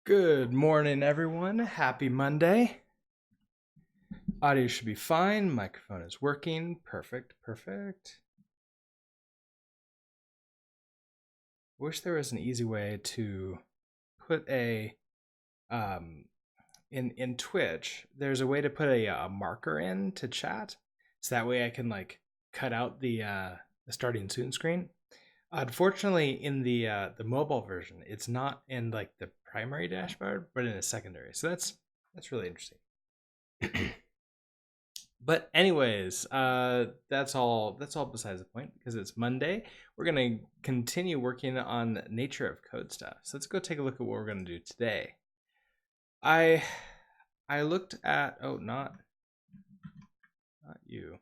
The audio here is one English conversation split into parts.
Good morning, everyone. Happy Monday. Audio should be fine. Microphone is working. Perfect, perfect. Wish there was an easy way to put a in Twitch. There's a way to put a marker in to chat, so that way I can like cut out the starting soon screen. Unfortunately, in the mobile version, it's not in like the primary dashboard, but in a secondary. So that's really interesting. But anyways, that's all besides the point because it's Monday. We're gonna continue working on nature of code stuff. So let's go take a look at what we're gonna do today. I looked at not you,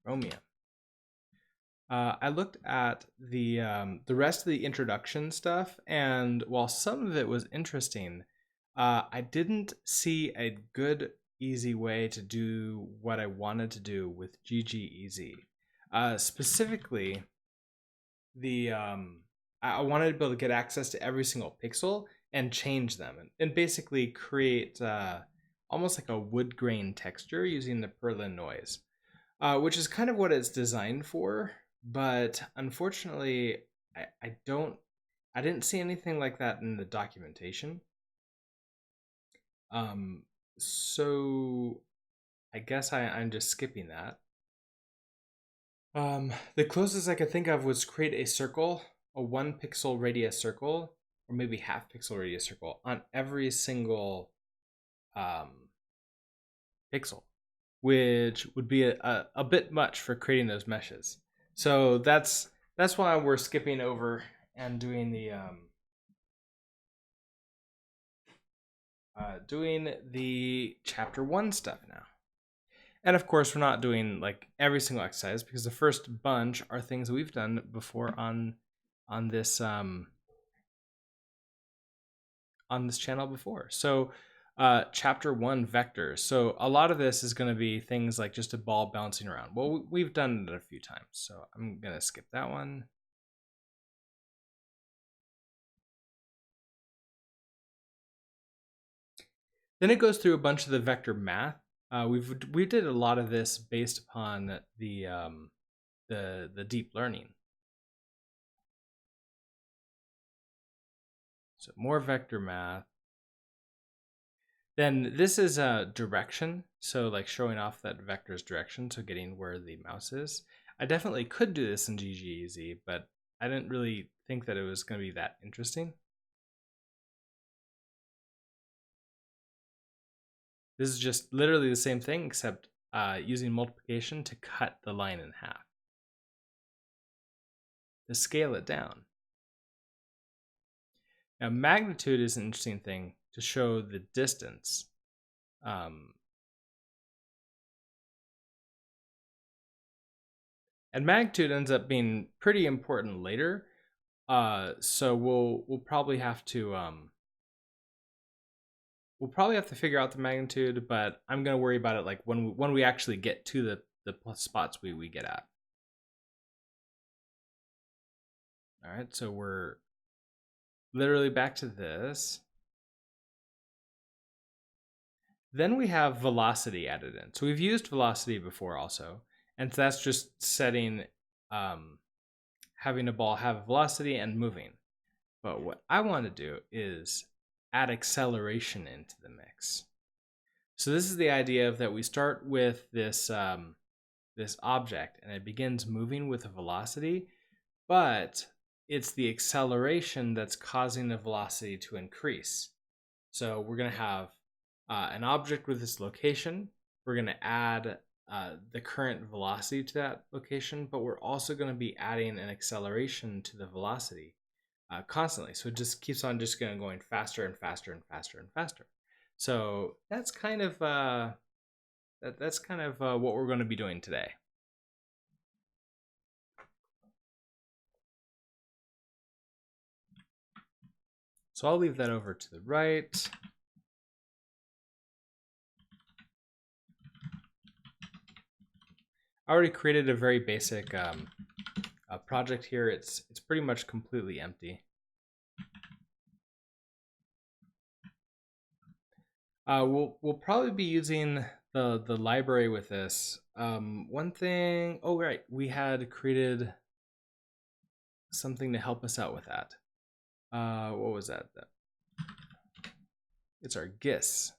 Romeo. I looked at the rest of the introduction stuff, and while some of it was interesting, I didn't see a good, easy way to do what I wanted to do with GGEZ. Specifically, the I wanted to be able to get access to every single pixel and change them, and basically create almost like a wood grain texture using the Perlin noise, which is kind of what it's designed for. But unfortunately, I didn't see anything like that in the documentation. So I guess I'm just skipping that. The closest I could think of was create a circle, a 1 pixel radius circle, or maybe half pixel radius circle on every single pixel, which would be a bit much for creating those meshes. So that's why we're skipping over and doing the chapter 1 stuff now. And of course, we're not doing like every single exercise because the first bunch are things that we've done before on this channel before. So chapter 1, vectors. So a lot of this is going to be things like just a ball bouncing around. Well, we've done it a few times, so I'm going to skip that one. Then it goes through a bunch of the vector math. We did a lot of this based upon the deep learning. So more vector math. Then this is a direction, so like showing off that vector's direction, so getting where the mouse is. I definitely could do this in GGEZ, but I didn't really think that it was going to be that interesting. This is just literally the same thing, except using multiplication to cut the line in half, to scale it down. Now, magnitude is an interesting thing to show the distance. And magnitude ends up being pretty important later. So we'll probably have to figure out the magnitude, but I'm gonna worry about it like when we actually get to the spots we get at. All right, so we're literally back to this. Then we have velocity added in. So we've used velocity before also, and so that's just setting, having a ball have velocity and moving. But what I want to do is add acceleration into the mix. So this is the idea of that we start with this this object and it begins moving with a velocity, but it's the acceleration that's causing the velocity to increase. So we're going to have an object with this location. We're going to add the current velocity to that location, but we're also going to be adding an acceleration to the velocity constantly. So it just keeps on just going faster and faster and faster and faster. So that's kind of what we're going to be doing today. So I'll leave that over to the right. I already created a very basic project here. It's pretty much completely empty. We'll probably be using the library with this. One thing. Oh right, we had created something to help us out with that. What was that? It's our GIS.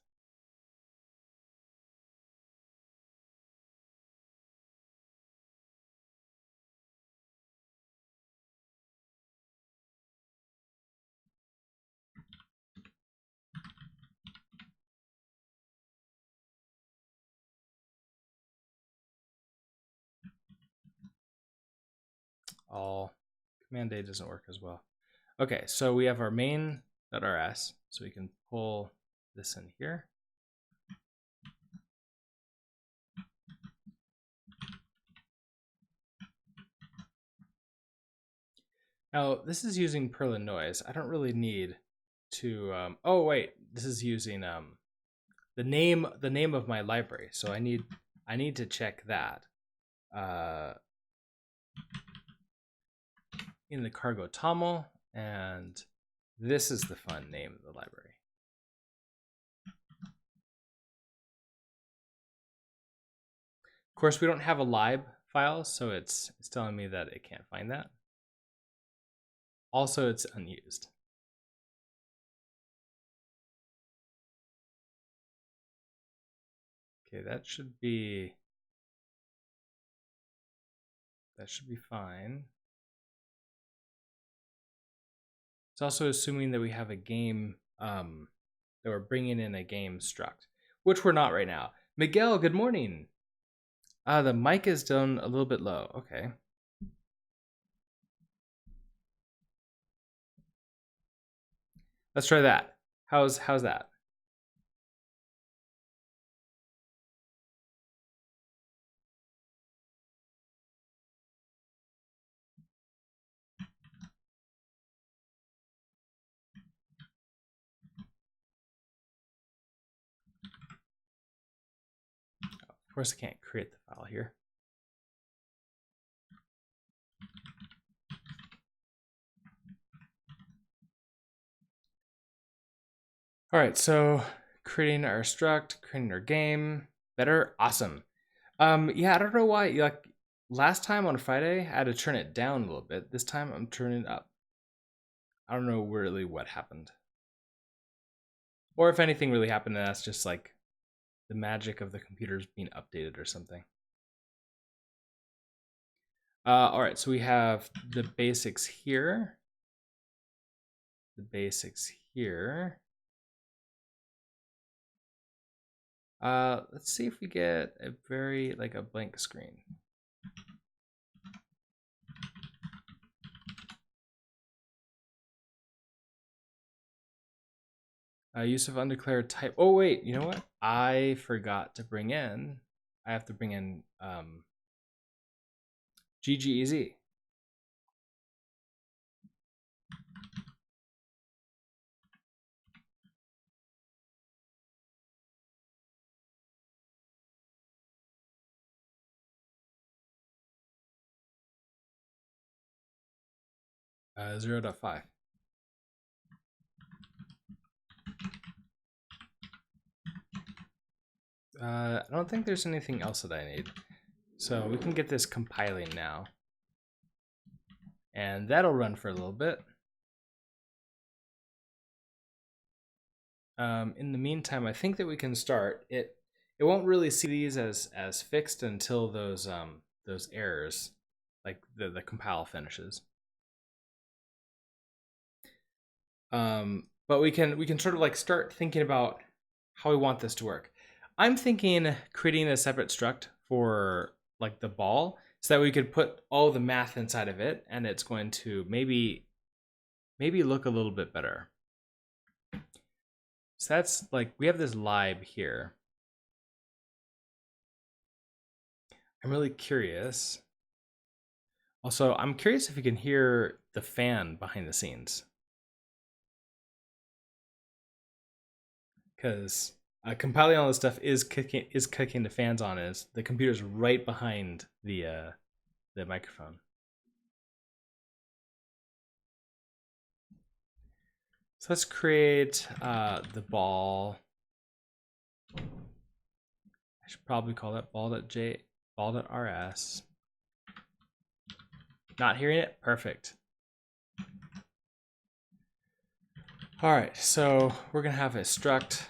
All command A doesn't work as well. Okay, so we have our main.rs, so we can pull this in here. Now this is using Perlin noise. I don't really need to. Oh wait, this is using the name of my library. So I need to check that. In the cargo toml, and this is the fun name of the library. Of course, we don't have a lib file, so it's telling me that it can't find that. Also, it's unused. Okay, that should be fine. It's also assuming that we have a game, that we're bringing in a game struct, which we're not right now. Miguel, good morning. The mic is done a little bit low. Okay. Let's try that. How's that? Of course, I can't create the file here. All right, so creating our struct, creating our game, better, awesome. Yeah, I don't know why. Like last time on Friday, I had to turn it down a little bit. This time, I'm turning it up. I don't know really what happened, or if anything really happened, and that's just like the magic of the computers being updated or something. All right, so we have the basics here. The basics here. Let's see if we get a a blank screen. Use of undeclared type. Oh wait, you know what? I forgot to bring in. I have to bring in GGEZ. 0.5. I don't think there's anything else that I need. So we can get this compiling now. And that'll run for a little bit. In the meantime, I think that we can start. It won't really see these as fixed until those errors, like the compile finishes. But we can sort of like start thinking about how we want this to work. I'm thinking creating a separate struct for like the ball so that we could put all the math inside of it, and it's going to maybe look a little bit better. So that's like, we have this lib here. I'm really curious. Also, I'm curious if you can hear the fan behind the scenes. Because compiling all this stuff is cooking the fans on, is the computer's right behind the microphone. So let's create the ball. should probably call that ball.rs. Not hearing it? Perfect. All right, so we're gonna have a struct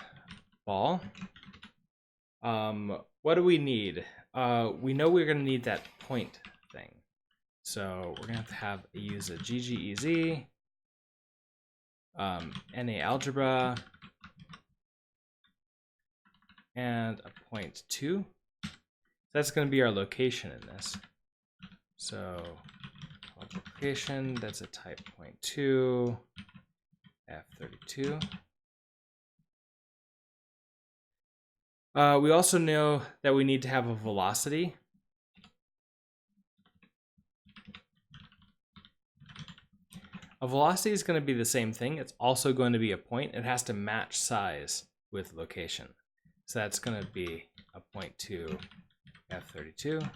ball. What do we need? We know we're gonna need that point thing. So we're gonna have to use a GGEZ, NA algebra, and a point 2. That's gonna be our location in this. So location, that's a type point 2, F32. We also know that we need to have a velocity. A velocity is going to be the same thing. It's also going to be a point. It has to match size with location. So that's going to be a point 2, F32.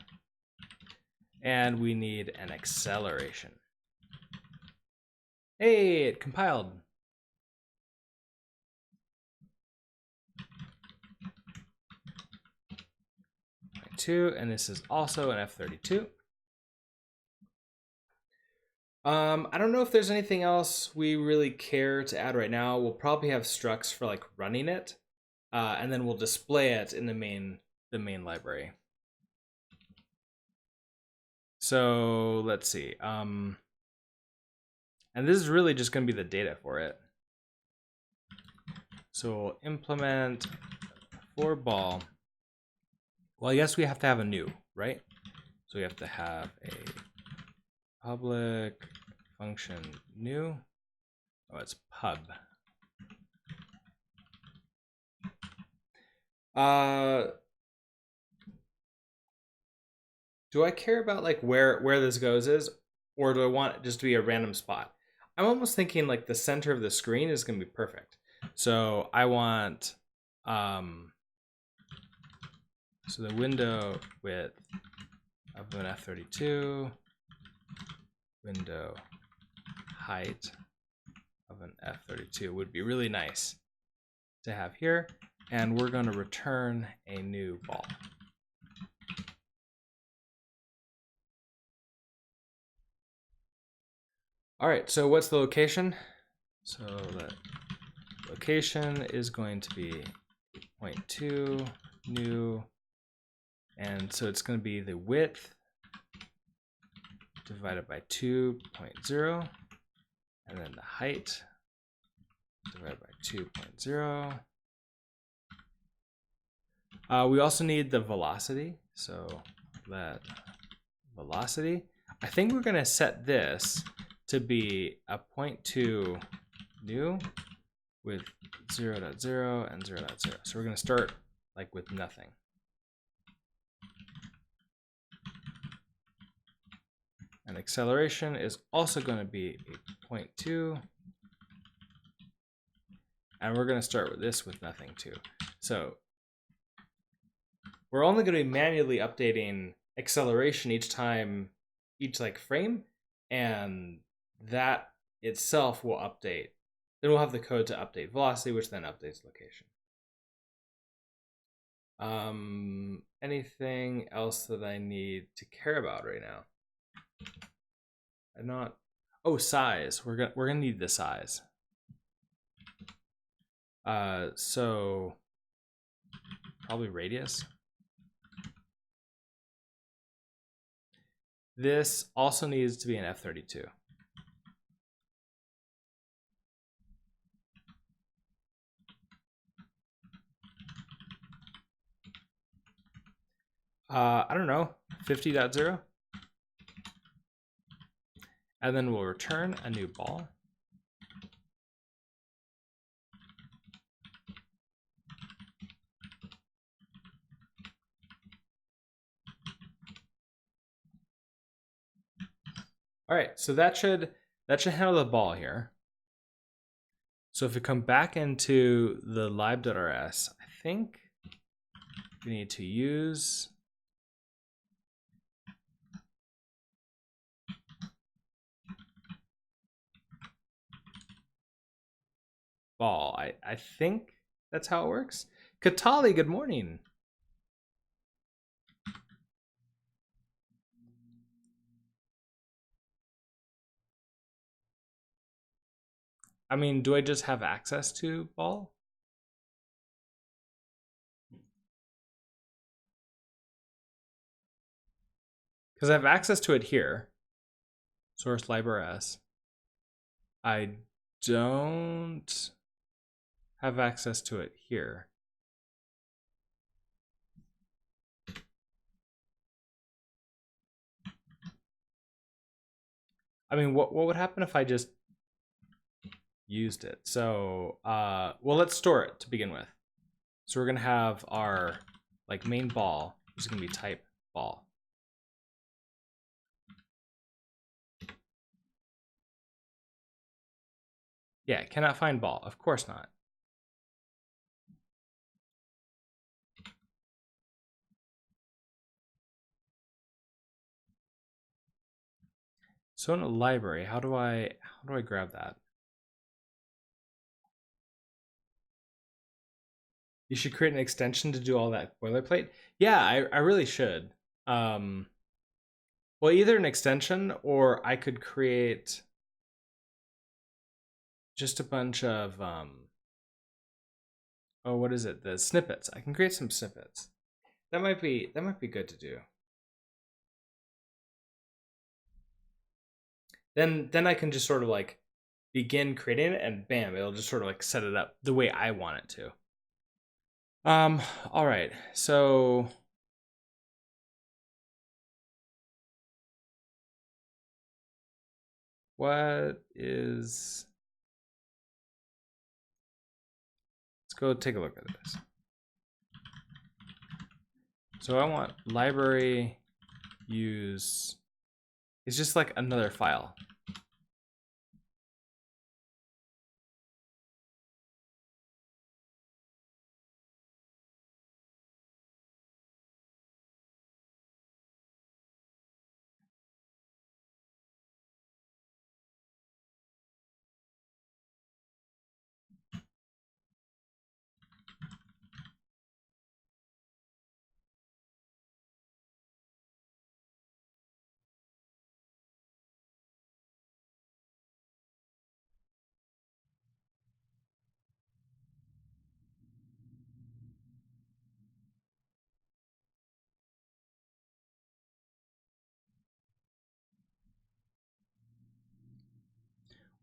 And we need an acceleration. Hey, it compiled. Point 2, and this is also an F32. I don't know if there's anything else we really care to add right now. We'll probably have structs for like running it, and then we'll display it in the main library. So let's see. And this is really just going to be the data for it. So we'll implement for ball. Well, I guess we have to have a new, right? So we have to have a public function new. Oh, it's pub. Do I care about like where this goes is, or do I want it just to be a random spot? I'm almost thinking like the center of the screen is going to be perfect. So I want so the window width of an F32, window height of an F32 would be really nice to have here. And we're going to return a new ball. All right, so what's the location? So the location is going to be point 2, new, and so it's going to be the width divided by 2.0, and then the height divided by 2.0. We also need the velocity, so that velocity. I think we're going to set this to be a point 2 new with 0.0 and 0.0. So we're going to start like with nothing. And acceleration is also going to be a point 2. And we're going to start with this with nothing too. So we're only going to be manually updating acceleration each time, each like frame, and that itself will update. Then we'll have the code to update velocity, which then updates location. Anything else that I need to care about right now? I'm not. Oh, size. We're gonna need the size. So probably radius. This also needs to be an F32. I don't know, 50.0. And then we'll return a new ball. All right, so that should handle the ball here. So if we come back into the lib.rs, I think we need to use ball. I think that's how it works. Katali, good morning. I mean, do I just have access to ball? Because I have access to it here. Source library s. I don't have access to it here. I mean, what would happen if I just used it? So, well, let's store it to begin with. So we're gonna have our like main ball, which is gonna be type ball. Yeah, cannot find ball. Of course not. So in a library, how do I grab that? You should create an extension to do all that boilerplate. Yeah, I really should. Well, either an extension or I could create just a bunch of oh, what is it? The snippets. I can create some snippets. That might be good to do. Then I can just sort of like begin creating it and bam, it'll just sort of like set it up the way I want it to. All right. So what is, let's go take a look at this. So I want library use, it's just like another file.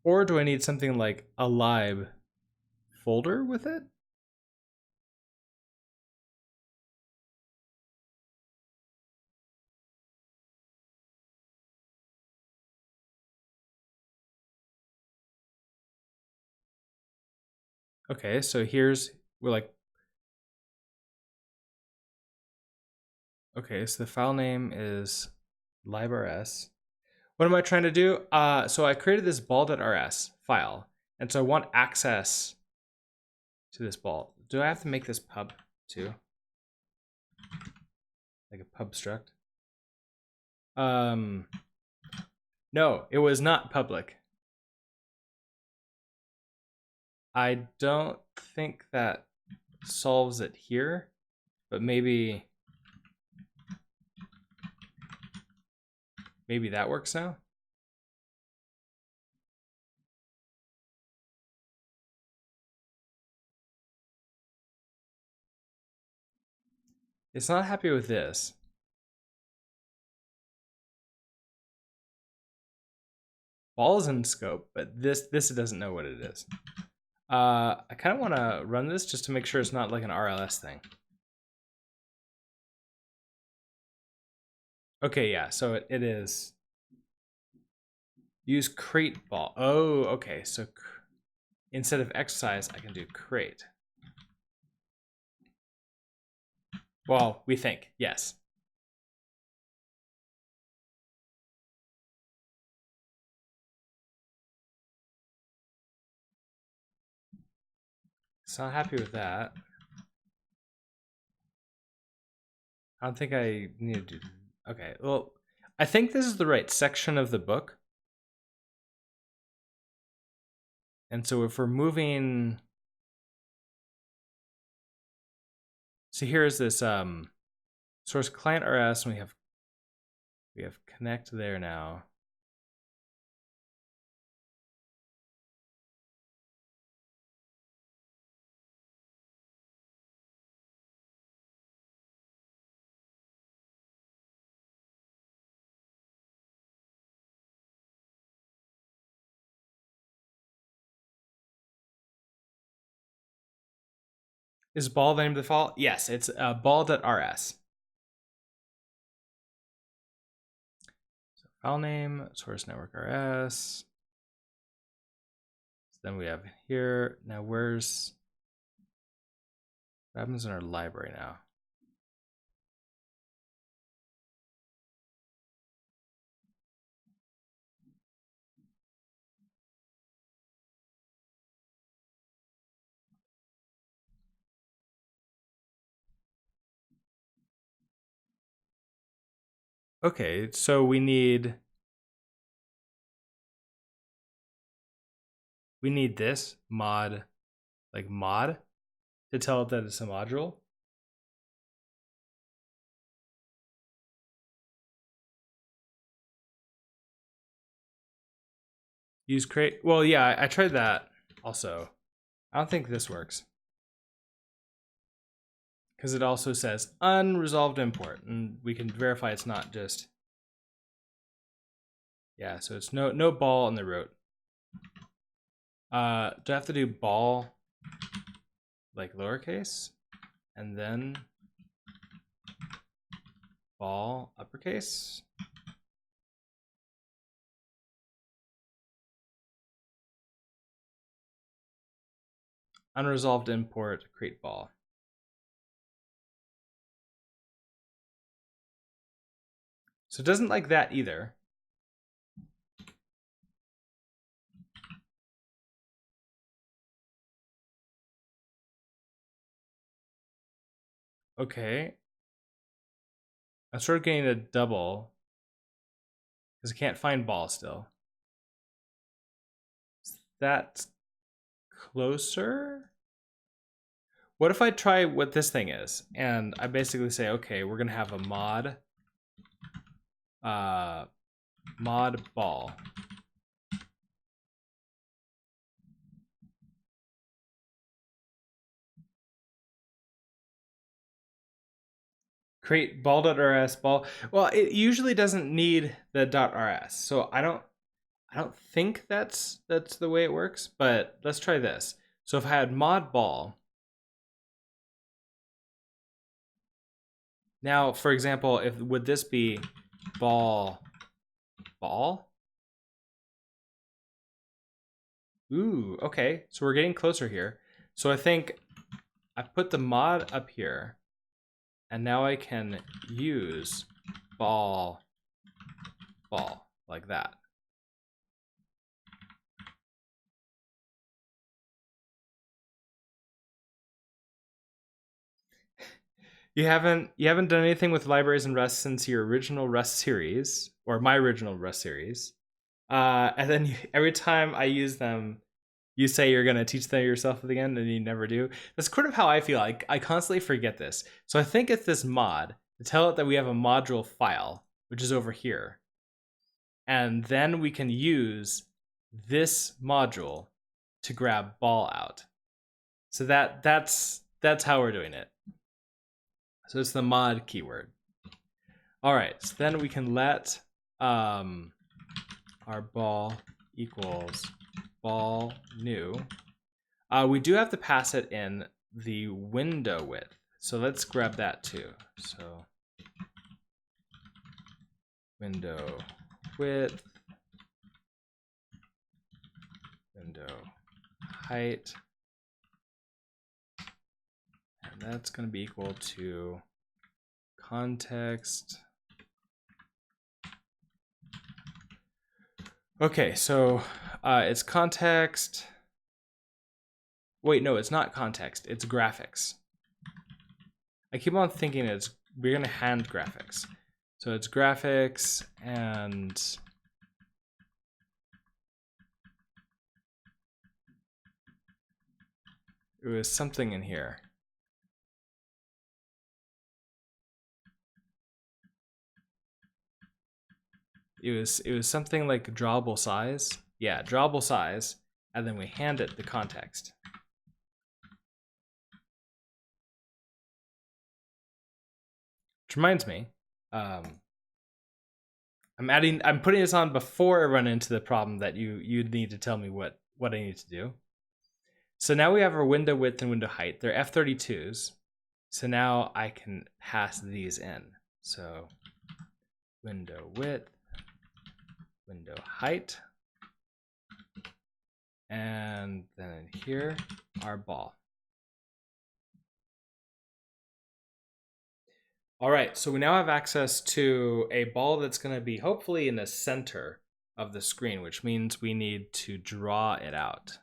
Or do I need something like a lib folder with it? Okay, so we're like, okay, so the file name is librs. What am I trying to do? So I created this ball.rs file, and so I want access to this ball. Do I have to make this pub too? Like a pub struct? No, it was not public. I don't think that solves it here, but maybe that works now. It's not happy with this. Ball is in scope, but this it doesn't know what it is. I kind of want to run this just to make sure it's not like an RLS thing. Okay, yeah, so it is. Use crate ball. Oh, okay, so instead of exercise, I can do crate. Well, we think, yes. So not happy with that. I don't think I need to do. Okay, well, I think this is the right section of the book. And so if we're moving, so here's this source client RS, and we have connect there now. Is ball the name of the file? Yes, it's ball.rs. So file name, source network rs. So then we have here. Now what happens in our library now? Okay, so we need this mod, like mod, to tell it that it's a module. Use create. Well, yeah, I tried that also. I don't think this works because it also says unresolved import, and we can verify it's not just. Yeah, so it's no ball in the root. Do I have to do ball like lowercase and then ball uppercase? Unresolved import create ball. So it doesn't like that either. Okay. I started getting a double because I can't find ball still. Is that closer? What if I try what this thing is? And I basically say, okay, we're gonna have a mod ball. Create ball.rs ball. Well, it usually doesn't need the .rs, so I don't think that's the way it works. But let's try this. So if I had mod ball, now for example, if would this be ball? Ooh, okay. So we're getting closer here. So I think I put the mod up here, and now I can use ball like that. You haven't done anything with libraries in Rust since your original Rust series, or my original Rust series. And then every time I use them, you say you're gonna teach them yourself again, and you never do. That's kind of how I feel. I constantly forget this. So I think it's this mod to tell it that we have a module file, which is over here, and then we can use this module to grab ball out. So that's how we're doing it. So it's the mod keyword. All right, so then we can let our ball equals ball new. We do have to pass it in the window width. So let's grab that too. So window width, window height, and that's going to be equal to context. Okay, so it's context. Wait, no, it's not context. It's graphics. I keep on thinking we're gonna hand graphics. So it's graphics and it was something in here. It was something like drawable size. Yeah, drawable size, and then we hand it the context. Which reminds me, I'm putting this on before I run into the problem that you need to tell me what I need to do. So now we have our window width and window height. They're F32s. So now I can pass these in. So window width, window height, and then here, our ball. All right, so we now have access to a ball that's going to be hopefully in the center of the screen, which means we need to draw it out.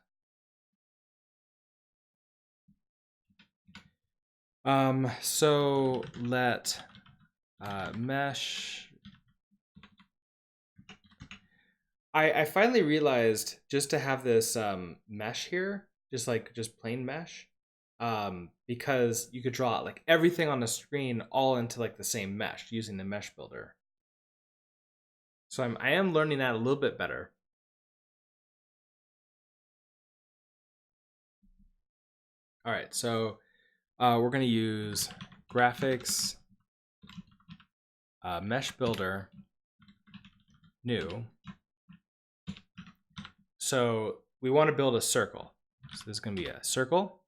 So let mesh. I finally realized just to have this mesh here, just plain mesh, because you could draw like everything on the screen all into like the same mesh using the mesh builder. So I am learning that a little bit better. All right, so we're going to use graphics, mesh builder, new. So we want to build a circle. So this is going to be a circle.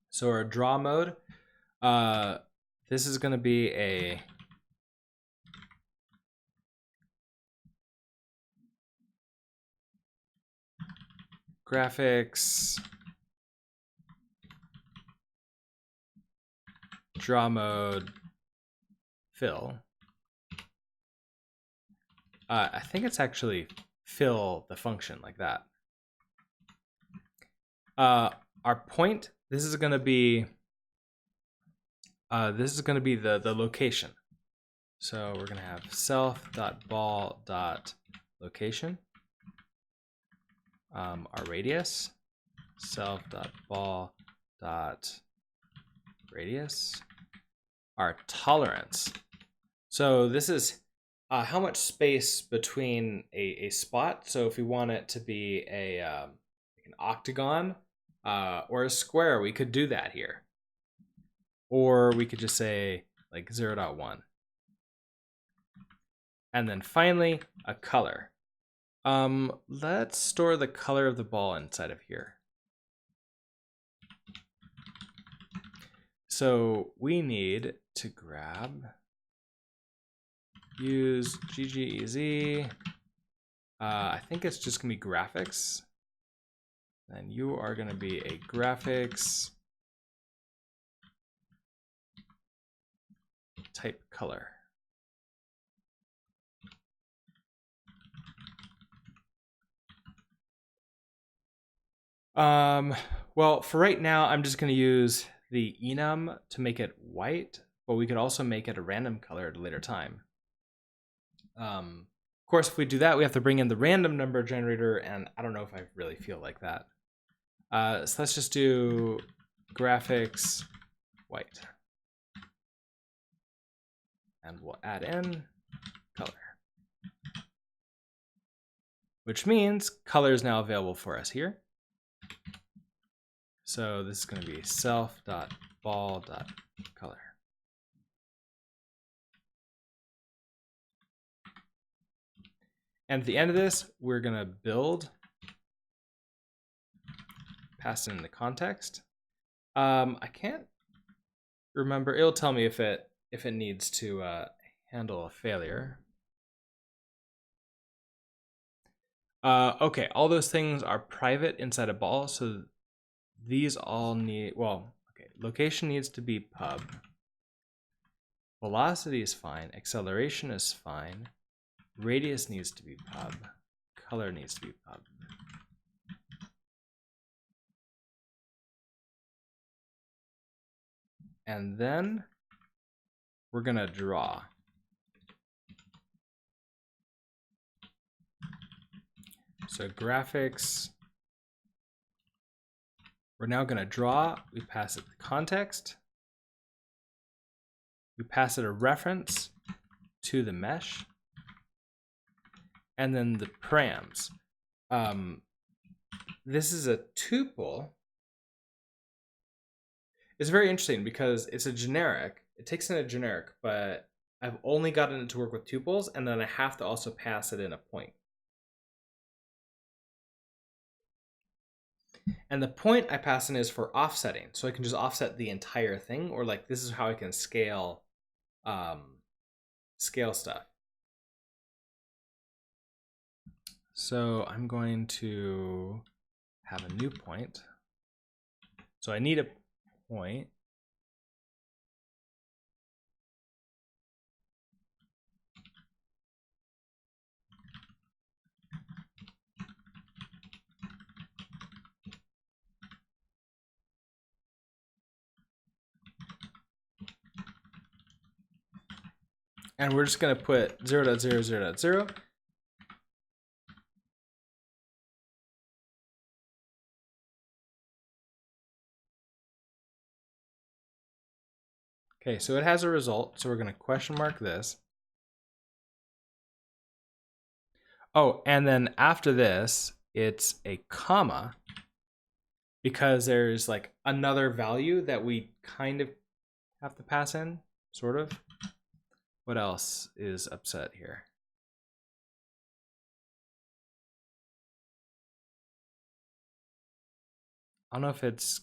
So our draw mode, this is going to be a graphics, draw mode, fill. I think it's actually fill the function like that. Our point, this is going to be the location. So we're going to have self.ball.location. Our radius, self.ball.radius. Our tolerance. So this is how much space between a spot. So if we want it to be an octagon or a square, we could do that here. Or we could just say like 0.1. And then finally, a color. Let's store the color of the ball inside of here. So we need to use GGEZ. I think it's just gonna be graphics. And you are gonna be a graphics type color. Well, for right now, I'm just gonna use the enum to make it white, but we could also make it a random color at a later time. Of course, if we do that, we have to bring in the random number generator, and I don't know if I really feel like that. So let's just do graphics white. And we'll add in color. Which means color is now available for us here. So this is going to be self.ball.color. And at the end of this, we're going to build, pass in the context. I can't remember. It'll tell me if it needs to handle a failure. Okay, all those things are private inside a ball, so these all need, well, okay, location needs to be pub. Velocity is fine, acceleration is fine, radius needs to be pub, color needs to be pub. And then we're gonna draw. So graphics, we're now gonna draw, we pass it the context, we pass it a reference to the mesh, and then the params. This is a tuple. It's very interesting because it's a generic. It takes in a generic, but I've only gotten it to work with tuples, and then I have to also pass it in a point. And the point I pass in is for offsetting. So I can just offset the entire thing, or like this is how I can scale scale stuff. So I'm going to have a new point. So I need a point. And we're just going to put 0.00.0. Okay, so it has a result. So we're going to question mark this. Oh, and then after this, it's a comma because there's like another value that we kind of have to pass in, sort of. What else is upset here? I don't know if it's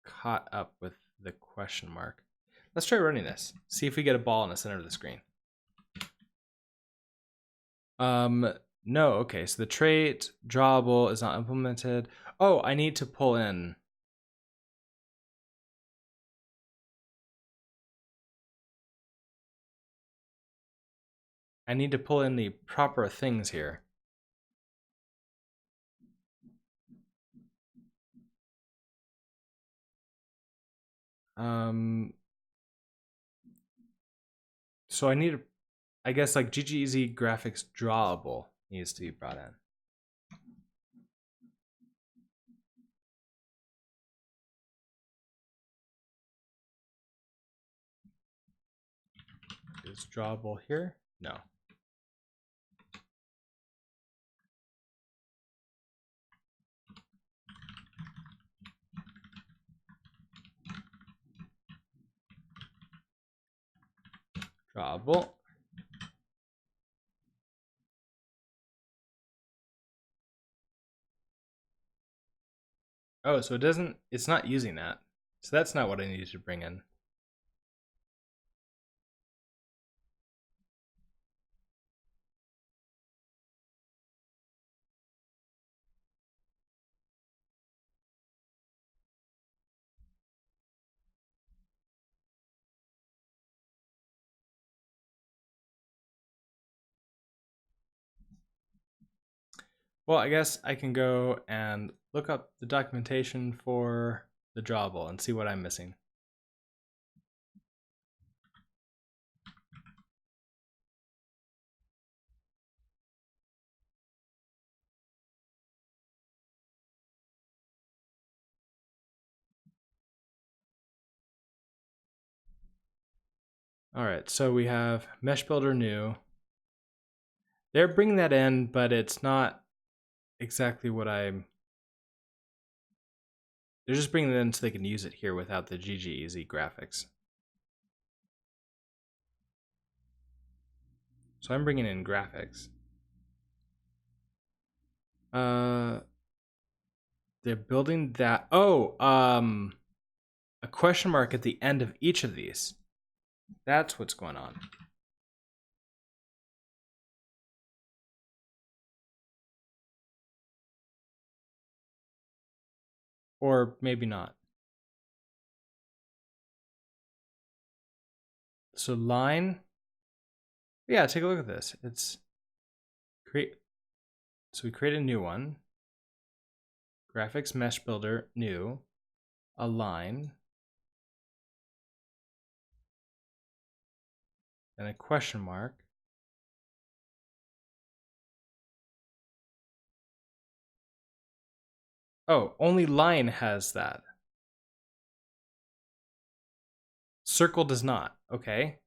caught up with the question mark. Let's try running this. See if we get a ball in the center of the screen. No, okay, so the trait drawable is not implemented. Oh, I need to pull in. I need to pull in the proper things here. So I need, I guess like GGEZ graphics drawable needs to be brought in. Is drawable here? No. Drawable. Oh, so it doesn't, it's not using that. So that's not what I needed to bring in. Well, I guess I can go and look up the documentation for the drawable and see what I'm missing. All right, so we have Mesh Builder new. They're bringing that in, but it's not exactly what I'm. They're just bringing it in so they can use it here without the GGEZ graphics. So I'm bringing in graphics. They're building that. Oh, a question mark at the end of each of these. That's what's going on. Or maybe not. So line. Yeah, take a look at this. It's create. So we create a new one. Graphics Mesh Builder, new. Align. And a question mark. Oh, only line has that. Circle does not. Okay.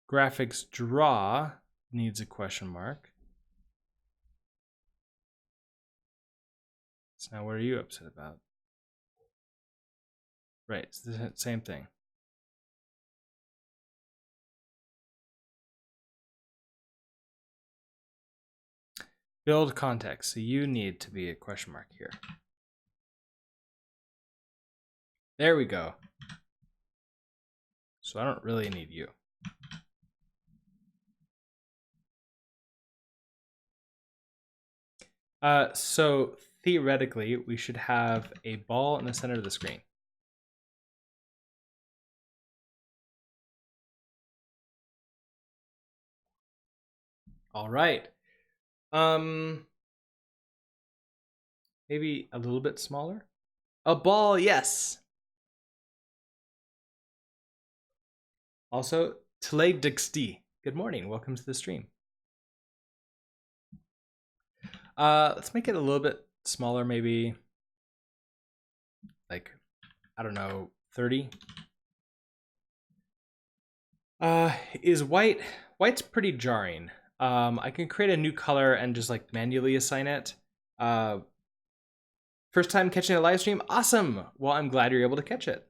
Graphics draw needs a question mark. So now what are you upset about? Right, it's the same thing. Build context. So you need to be a question mark here. There we go. So I don't really need you. So theoretically, we should have a ball in the center of the screen. All right. Maybe a little bit smaller. A ball, yes. Also, Tele Dixty. Good morning. Welcome to the stream. Let's make it a little bit smaller, maybe like, I don't know, 30. Is white's pretty jarring. I can create a new color and just like manually assign it. First time catching a live stream, awesome. Well, I'm glad you're able to catch it.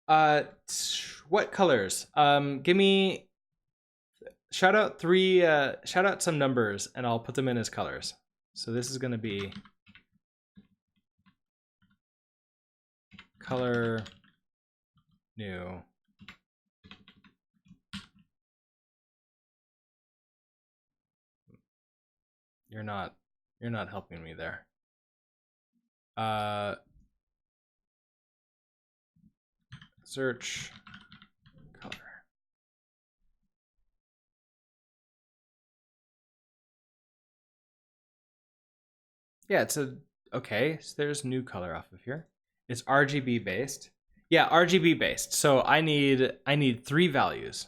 What colors? Give me shout out some numbers and I'll put them in as colors. So this is gonna be color new. You're not helping me there. Search color. Yeah, it's okay, so there's new color off of here. It's RGB based. Yeah, RGB based. So I need 3 values.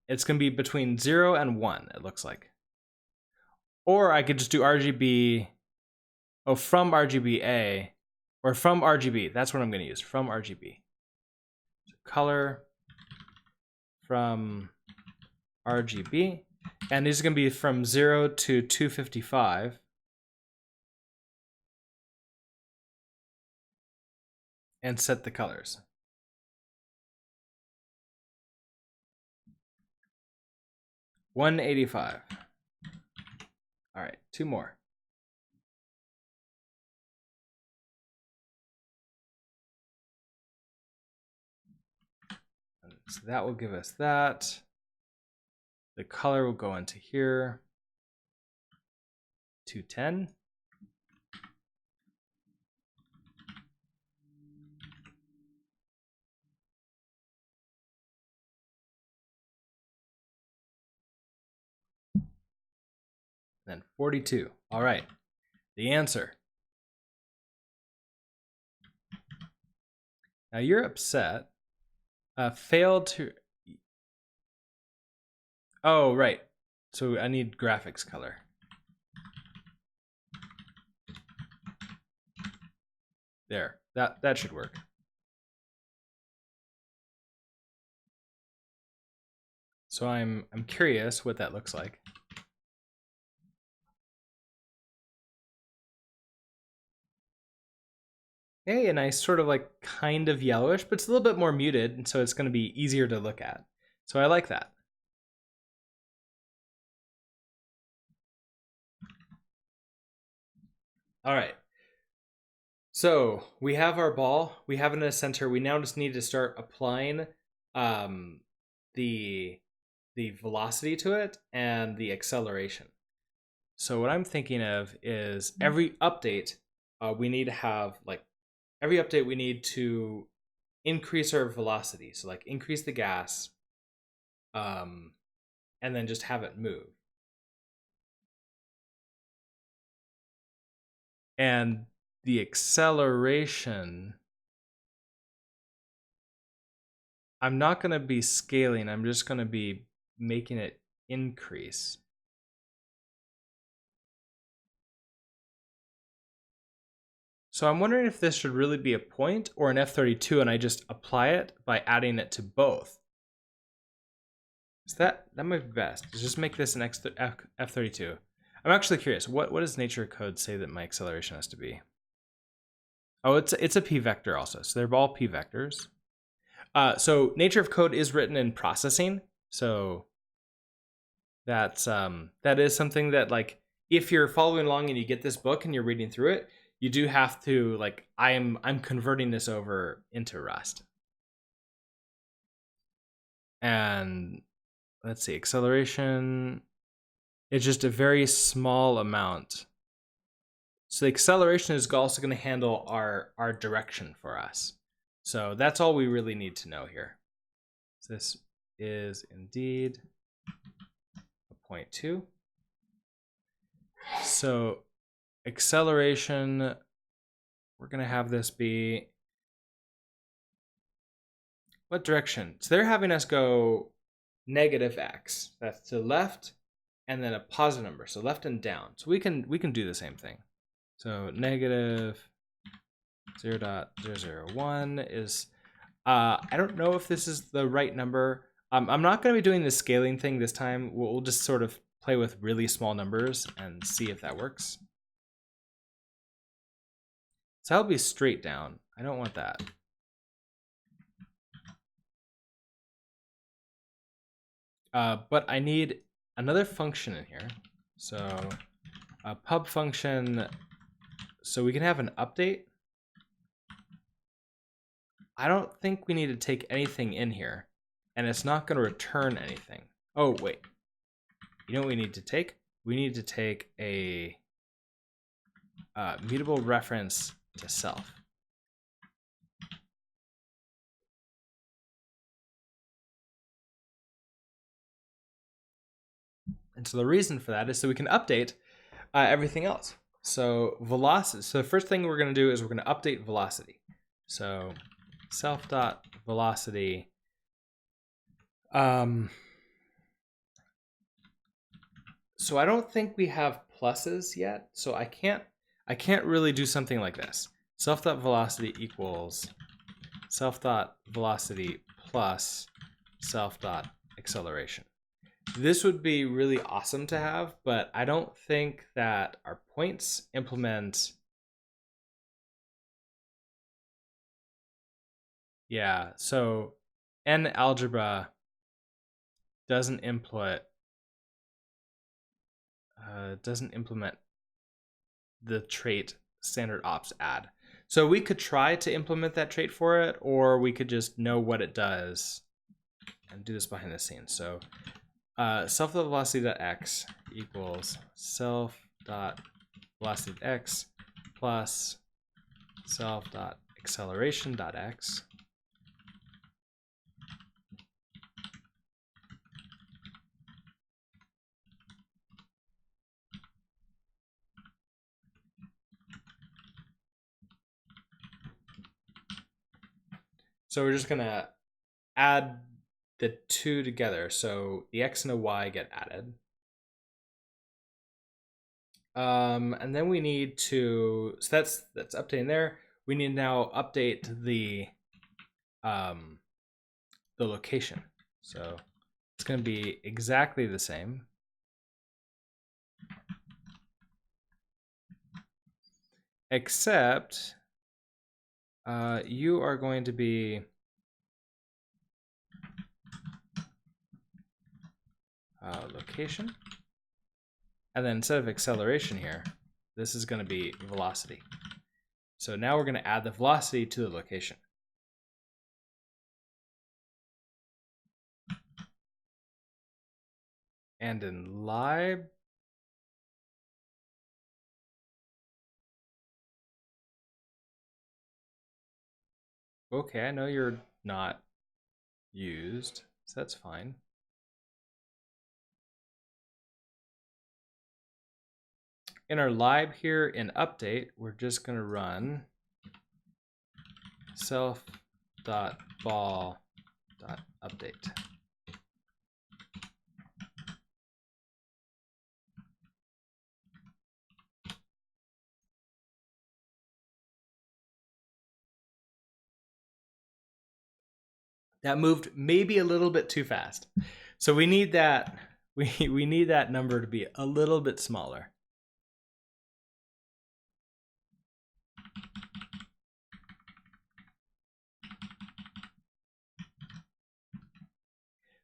It's gonna be between 0 and 1, it looks like. Or I could just do RGB, from RGBA, or from RGB. That's what I'm gonna use, from RGB. So color from RGB. And these are gonna be from 0 to 255. And set the colors. $185. All right, 2 more. So that will give us that. The color will go into here. 210. Then 42. All right, the answer. Now you're upset. Failed to. Oh, right. So I need graphics color. There. That should work. So I'm curious what that looks like. Hey, a nice sort of like kind of yellowish, but it's a little bit more muted, and so it's going to be easier to look at. So I like that. All right. So we have our ball. We have it in a center. We now just need to start applying the velocity to it and the acceleration. So what I'm thinking of is every update, we need to have like every update we need to increase our velocity. So like increase the gas, and then just have it move. And the acceleration, I'm not going to be scaling. I'm just going to be making it increase. So I'm wondering if this should really be a point or an F32 and I just apply it by adding it to both. So that might be best. Just make this an F32. I'm actually curious. What does nature code say that my acceleration has to be? Oh, it's a p vector also. So they're all p vectors. So nature of code is written in processing. So that is something that, like, if you're following along and you get this book and you're reading through it, you do have to, like, I'm converting this over into Rust. And let's see, acceleration is just a very small amount. So the acceleration is also going to handle our direction for us. So that's all we really need to know here. So this is indeed a 0.2. So acceleration, we're going to have this be what direction? So they're having us go negative x. That's to the left, and then a positive number. So left and down. So we can do the same thing. So negative 0.001 is, I don't know if this is the right number. I'm not going to be doing the scaling thing this time. We'll just sort of play with really small numbers and see if that works. So that'll be straight down. I don't want that. But I need another function in here. So a pub function, so we can have an update. I don't think we need to take anything in here, and it's not going to return anything. Oh, wait. You know what we need to take? We need to take a mutable reference to self. And so the reason for that is so we can update everything else. So velocity. So the first thing we're going to do is we're going to update velocity. So self.velocity. So I don't think we have pluses yet. So I can't really do something like this. Self.velocity equals self.velocity plus self.acceleration. This would be really awesome to have, but I don't think that our points implement. Yeah, so N algebra doesn't implement the trait standard ops add. So we could try to implement that trait for it, or we could just know what it does and do this behind the scenes. So self.velocity.x equals self.velocity.x plus self.acceleration.x. So we're just going to add the two together. So the x and the y get added. And then we need to, so that's updating there. We need to now update the location. So it's going to be exactly the same. Except you are going to be location. And then instead of acceleration here, this is going to be velocity. So now we're going to add the velocity to the location. And in lib, okay, I know you're not used, so that's fine. In our lib here in update, we're just going to run self.ball.update. That moved maybe a little bit too fast. So we need that, we need that number to be a little bit smaller.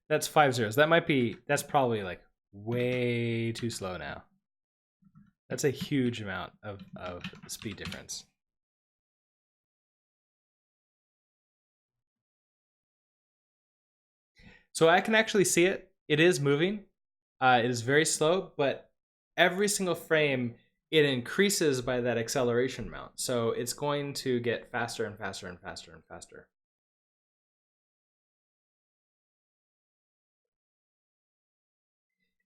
That's 5 zeros. That might be, that's probably like way too slow now. That's a huge amount of speed difference. So I can actually see it. It is moving. It is very slow, but every single frame it increases by that acceleration amount. So it's going to get faster and faster and faster and faster.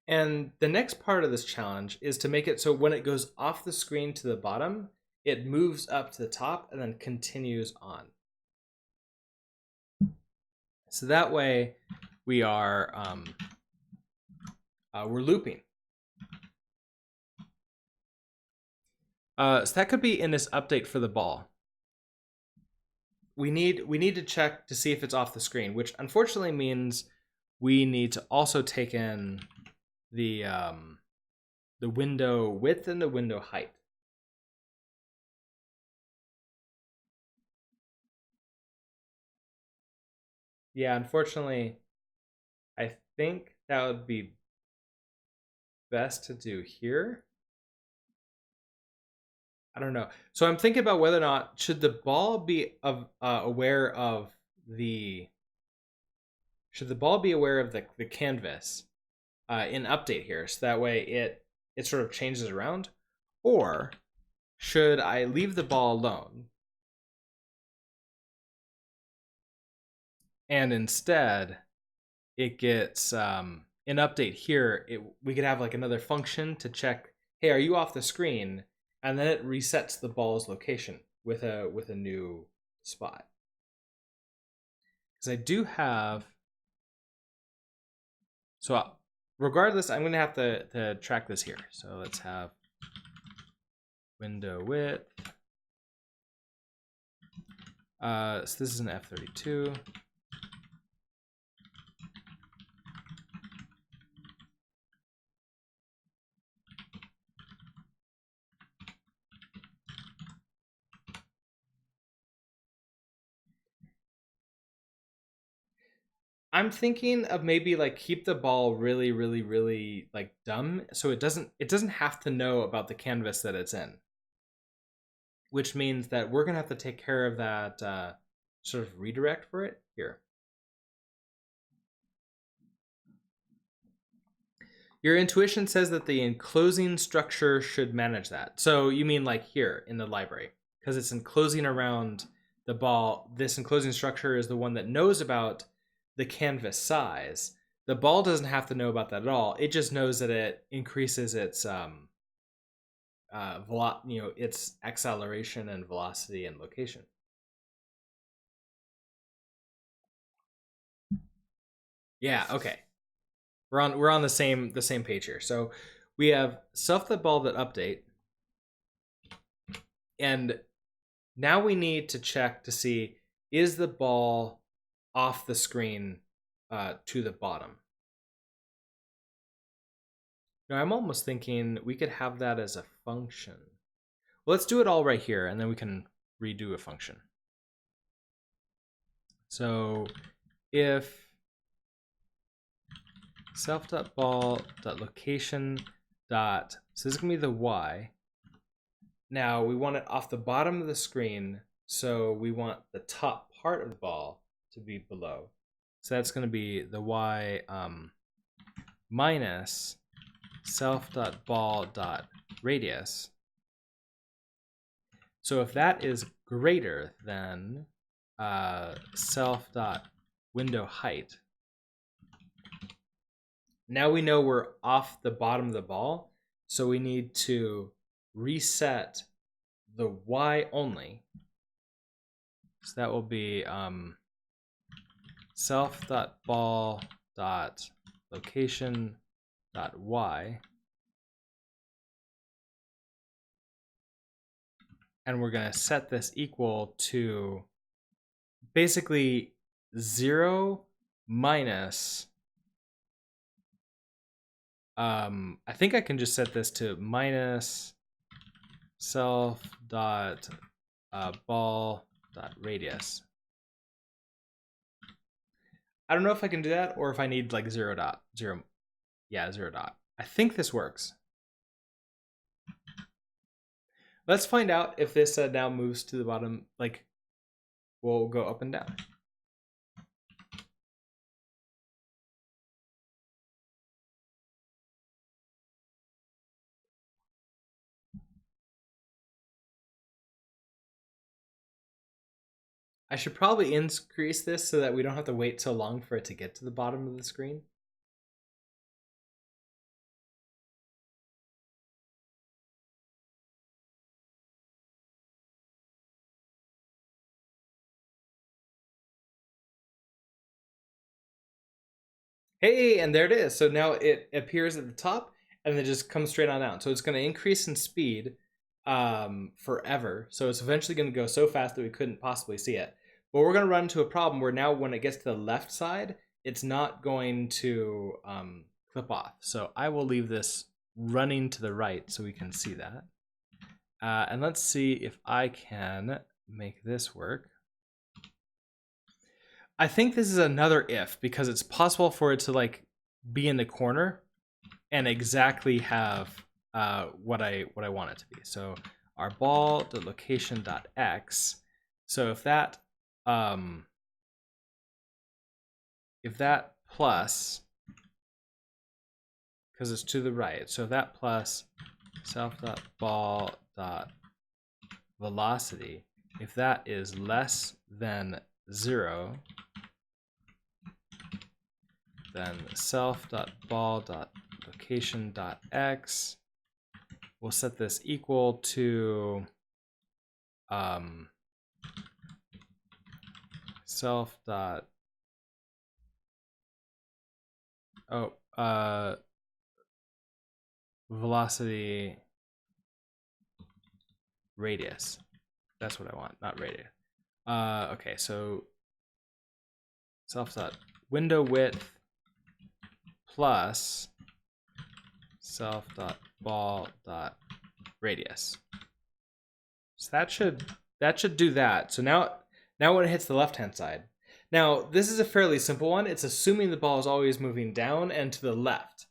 And the next part of this challenge is to make it so when it goes off the screen to the bottom, it moves up to the top and then continues on. So that way we are we're looping. So that could be in this update for the ball. We need to check to see if it's off the screen, which unfortunately means we need to also take in the window width and the window height. Yeah, unfortunately, I think that would be best to do here. I don't know. So I'm thinking about whether or not should the ball be aware of the the canvas in update here, so that way it sort of changes around, or should I leave the ball alone and instead it gets in update here we could have like another function to check, hey, are you off the screen, and then it resets the ball's location with a new spot. Because I do have, so regardless, I'm going to have to track this here. So let's have window width. So this is an F32. I'm thinking of maybe like keep the ball really, really, really like dumb, so it doesn't have to know about the canvas that it's in. Which means that we're gonna have to take care of that sort of redirect for it here. Your intuition says that the enclosing structure should manage that. So you mean like here in the library, because it's enclosing around the ball. This enclosing structure is the one that knows about the canvas size. The ball doesn't have to know about that at all. It just knows that it increases its its acceleration and velocity and location. Yeah, okay. We're on the same page here. So we have self.ball.update, and now we need to check to see, is the ball off the screen to the bottom. Now I'm almost thinking we could have that as a function. Well, let's do it all right here, and then we can redo a function. So if self.ball.location so this is gonna be the y. Now we want it off the bottom of the screen, so we want the top part of the ball to be below. So that's going to be the y minus self.ball.radius. So if that is greater than self.window height, now we know we're off the bottom of the ball, so we need to reset the y only. So that will be self.ball.location.y, and we're going to set this equal to basically 0 minus I think I can just set this to minus self.ball.radius. I don't know if I can do that or if I need like 0.0. Yeah, 0 dot. I think this works. Let's find out if this now moves to the bottom. Like, we'll go up and down. I should probably increase this so that we don't have to wait so long for it to get to the bottom of the screen. Hey, and there it is. So now it appears at the top and then just comes straight on down. So it's going to increase in speed forever. So it's eventually going to go so fast that we couldn't possibly see it. But we're going to run into a problem where now when it gets to the left side, it's not going to clip off. So I will leave this running to the right so we can see that. And let's see if I can make this work. I think this is another if, because it's possible for it to like be in the corner and exactly have what I want it to be. So our ball the location dot x. So if that plus, because it's to the right, so that plus self dot ball dot velocity, if that is less than 0, then self.ball.location.x, we'll set this equal to self dot velocity radius. That's what I want, not radius. Okay, so self dot window width plus self dot ball dot radius. So that should do that. So now when it hits the left hand side. Now this is a fairly simple one. It's assuming the ball is always moving down and to the left.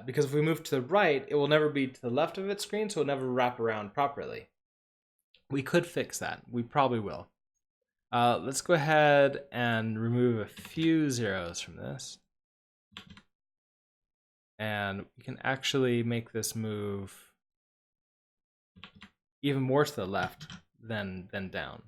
Because if we move to the right, it will never be to the left of its screen, so it'll never wrap around properly. We could fix that. We probably will. Let's go ahead and remove a few zeros from this. And we can actually make this move even more to the left than down.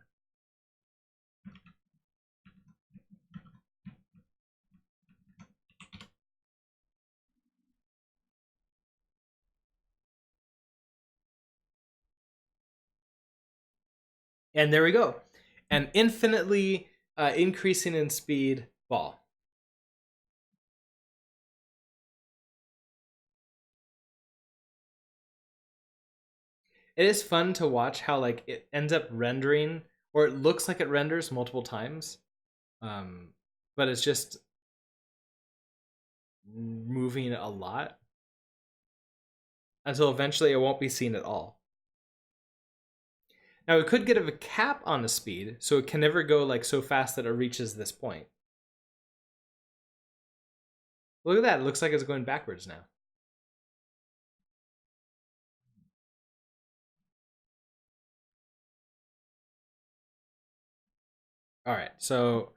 And there we go. An infinitely increasing in speed ball. It is fun to watch how like it ends up rendering, or it looks like it renders multiple times, but it's just moving a lot until eventually it won't be seen at all. Now it could get a cap on the speed, so it can never go like so fast that it reaches this point. Look at that, it looks like it's going backwards now. All right, so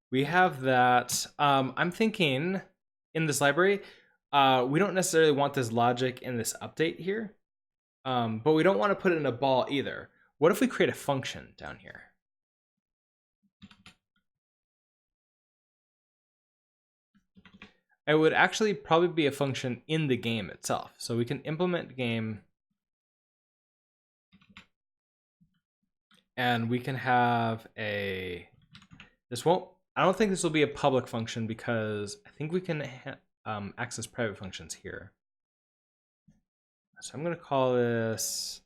we have that. I'm thinking in this library, we don't necessarily want this logic in this update here, but we don't want to put it in a ball either. What if we create a function down here? It would actually probably be a function in the game itself. So we can implement game, and we can have a, I don't think this will be a public function because I think we can access private functions here. So I'm going to call this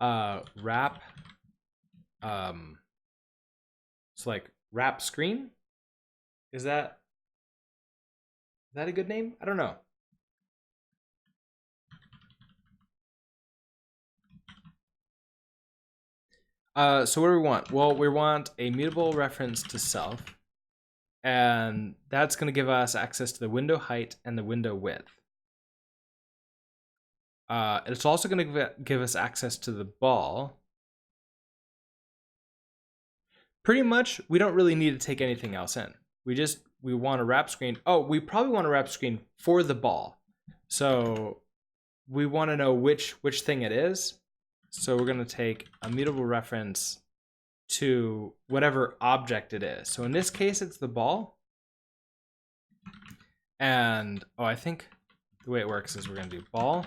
wrap. So like wrap screen. Is that a good name? I don't know. So what do we want? Well, we want a mutable reference to self. And that's going to give us access to the window height and the window width. It's also going to give us access to the ball. Pretty much, we don't really need to take anything else in. We want a wrap screen. Oh, we probably want a wrap screen for the ball. So we want to know which thing it is. So we're going to take a mutable reference to whatever object it is. So in this case, it's the ball. And I think the way it works is we're going to do ball,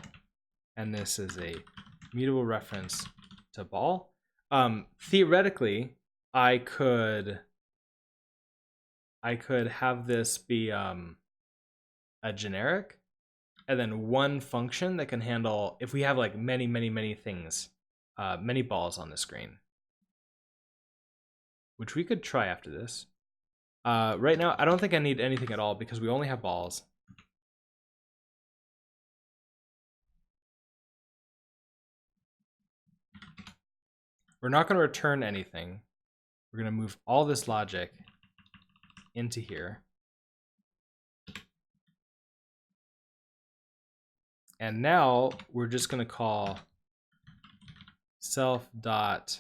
and this is a mutable reference to ball. Theoretically, I could have this be a generic, and then one function that can handle if we have like many things, many balls on the screen, which we could try after this. Right now, I don't think I need anything at all because we only have balls. We're not going to return anything. We're going to move all this logic into here. And now we're just going to call self.wrap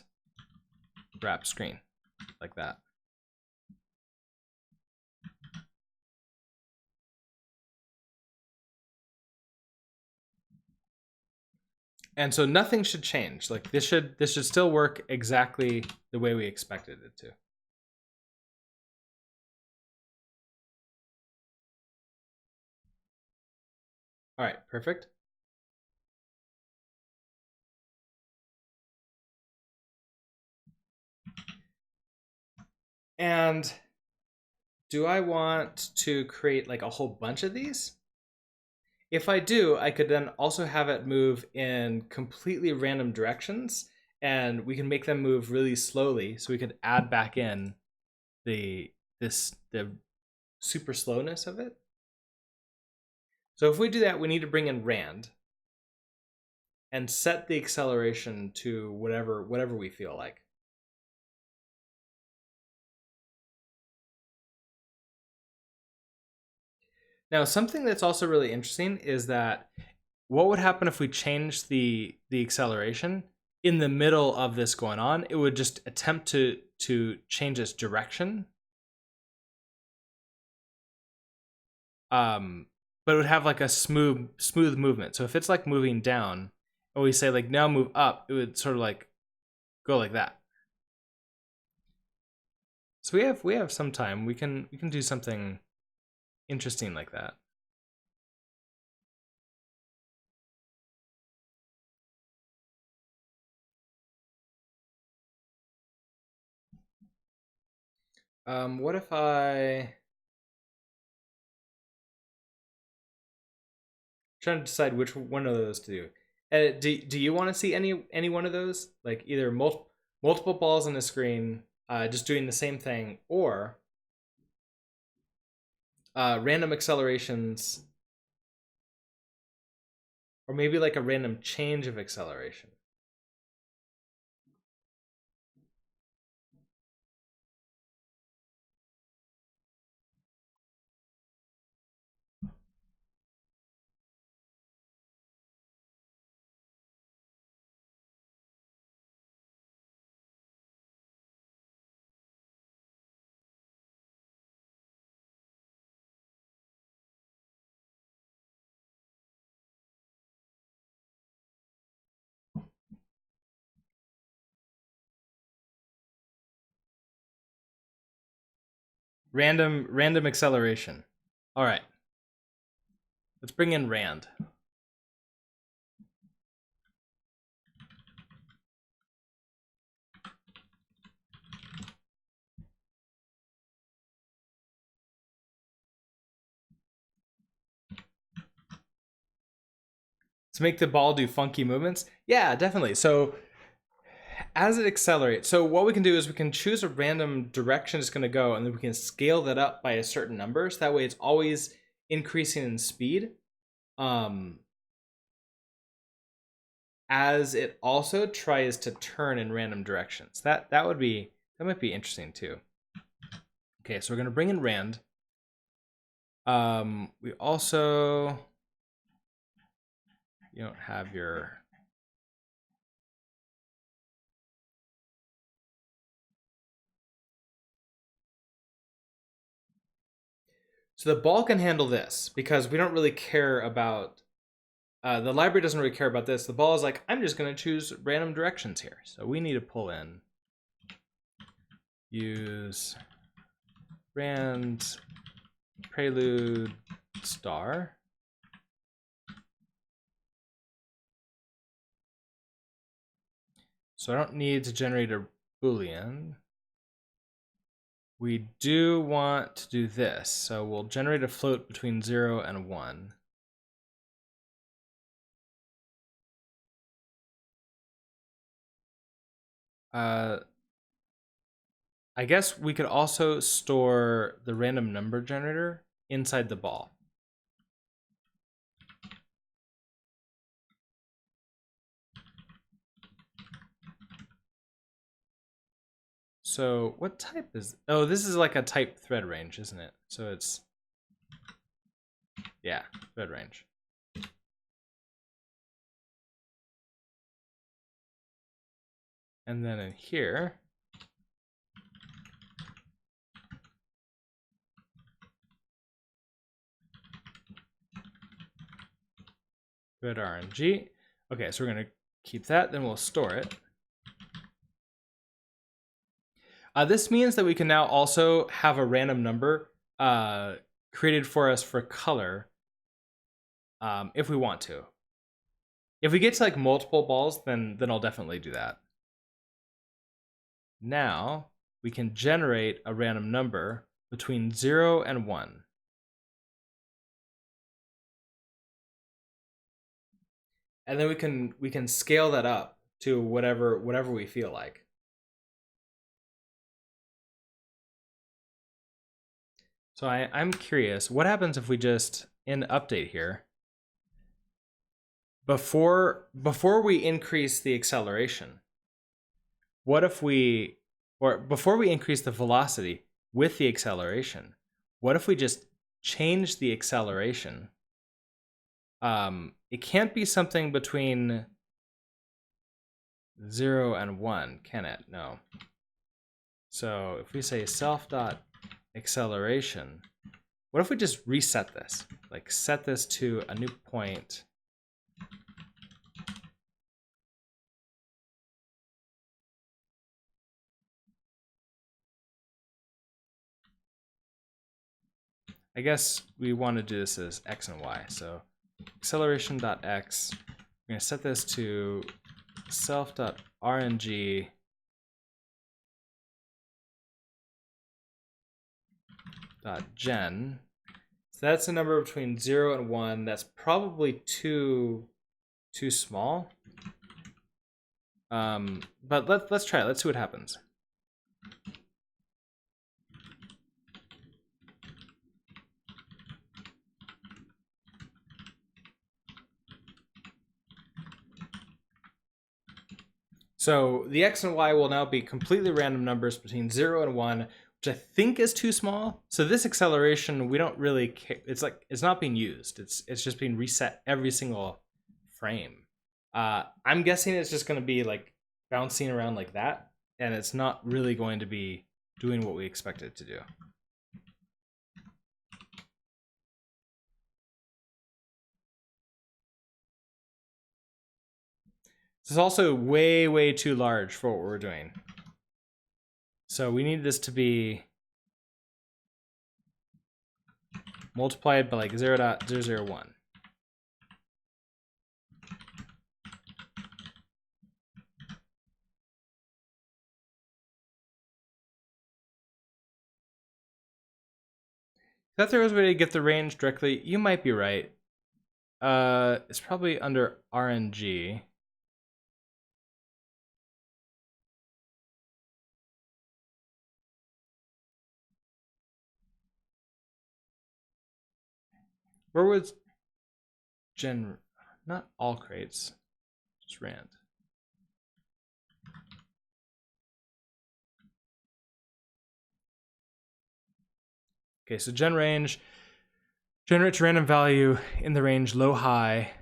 screen like that. And so nothing should change. Like this should still work exactly the way we expected it to. All right, perfect. And do I want to create like a whole bunch of these? If I do, I could then also have it move in completely random directions, and we can make them move really slowly. So we could add back in the super slowness of it. So if we do that, we need to bring in rand and set the acceleration to whatever we feel like. Now, something that's also really interesting is that what would happen if we changed the acceleration in the middle of this going on? It would just attempt to change its direction. But it would have like a smooth movement. So if it's like moving down, and we say like now move up, it would sort of like go like that. So we have some time. We can do something interesting like that. What if I trying to decide which one of those to do? Do you want to see any one of those? Like either multiple balls on the screen, just doing the same thing, or random accelerations, or maybe like a random change of acceleration. Random acceleration. All right. Let's bring in rand. To make the ball do funky movements? Yeah, definitely. So as it accelerates, so what we can do is we can choose a random direction it's going to go, and then we can scale that up by a certain number. So that way it's always increasing in speed. As it also tries to turn in random directions. That might be interesting too. Okay, so we're gonna bring in rand. We also, you don't have your, so the ball can handle this because we don't really care about, the library doesn't really care about this. The ball is like, I'm just gonna choose random directions here. So we need to pull in, use rand prelude star. So I don't need to generate a Boolean. We do want to do this. So we'll generate a float between 0 and 1. I guess we could also store the random number generator inside the ball. So what type is, oh, this is like a type thread range, isn't it? So it's, yeah, thread range. And then in here, thread RNG. Okay, so we're gonna keep that, then we'll store it. This means that we can now also have a random number created for us for color if we want to. If we get to like multiple balls, then I'll definitely do that. Now we can generate a random number between 0 and 1. And then we can scale that up to whatever we feel like. So I'm curious, what happens if we just, in update here, before we increase the acceleration, what if we, or before we increase the velocity with the acceleration, what if we just change the acceleration? It can't be something between 0 and 1, can it? No. So if we say self.acceleration, what if we just reset this? Like set this to a new point. I guess we want to do this as x and y. So acceleration.x, we're going to set this to self.rng .gen. So that's a number between 0 and 1. That's probably too small. But let's try it. Let's see what happens. So the x and y will now be completely random numbers between 0 and 1, which I think is too small. So this acceleration, we don't really care. It's like, it's not being used. It's just being reset every single frame. I'm guessing it's just going to be like bouncing around like that, and it's not really going to be doing what we expect it to do. This is also way too large for what we're doing. So we need this to be multiplied by like 0.001. If there was a way to get the range directly, you might be right. It's probably under RNG. Where was not all crates, just rand. Okay, so gen range generates random value in the range low high.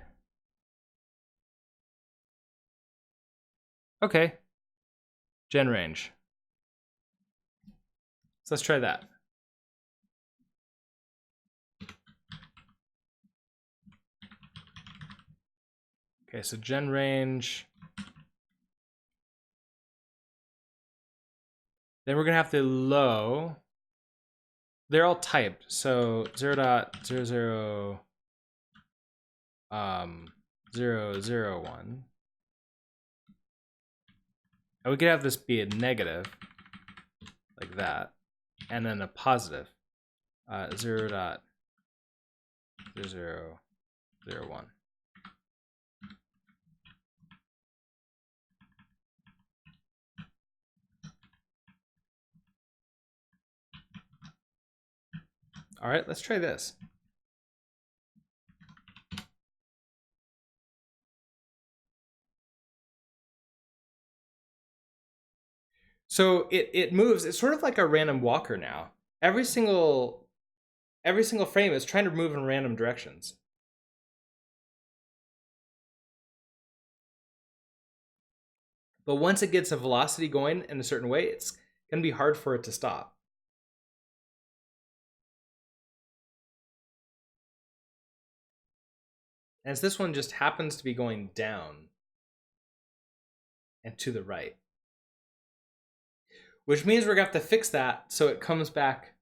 Okay, gen range. So let's try that. Okay, so gen range. Then we're gonna have the low. They're all typed, so 0.00 001. And we could have this be a negative, like that, and then a positive, 0.0001. All right, let's try this. So it moves. It's sort of like a random walker now. Every single frame is trying to move in random directions. But once it gets a velocity going in a certain way, it's going to be hard for it to stop. And this one just happens to be going down and to the right. Which means we're going to have to fix that so it comes back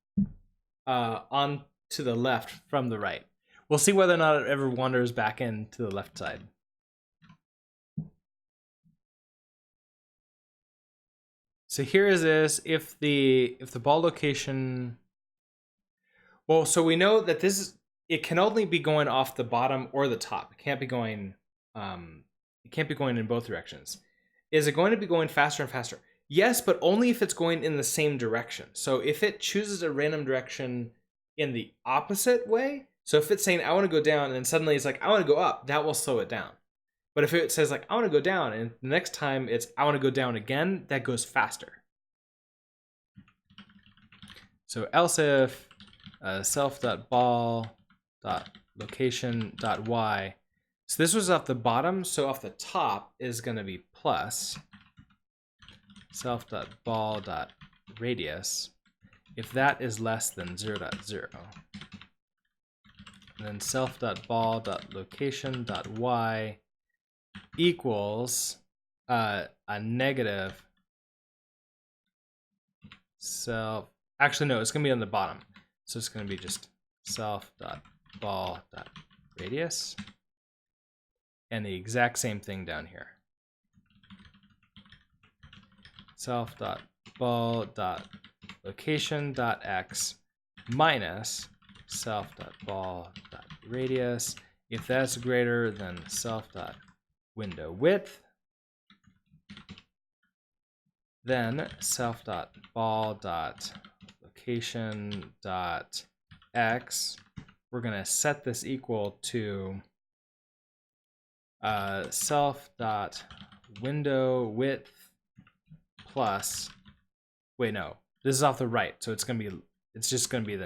on to the left from the right. We'll see whether or not it ever wanders back into the left side. So here is this, if the ball location, well, so we know that this is, it can only be going off the bottom or the top. It can't be going in both directions. Is it going to be going faster and faster? Yes, but only if it's going in the same direction. So if it chooses a random direction in the opposite way, so if it's saying I want to go down and then suddenly it's like I want to go up, that will slow it down. But if it says like I want to go down and the next time it's I want to go down again, that goes faster. So else if self.ball.location.y. So this was off the bottom, so off the top is going to be plus self.ball.radius if that is less than 0.0. And then self.ball.location.y equals a negative self. Actually, no, it's going to be on the bottom. So it's going to be just self.ball.radius. And the exact same thing down here. Self.ball.location.x minus self.ball.radius if that's greater than self.window width, then self.ball.location.x, we're going to set this equal to self.window width plus, wait, no, this is off the right, so it's just going to be the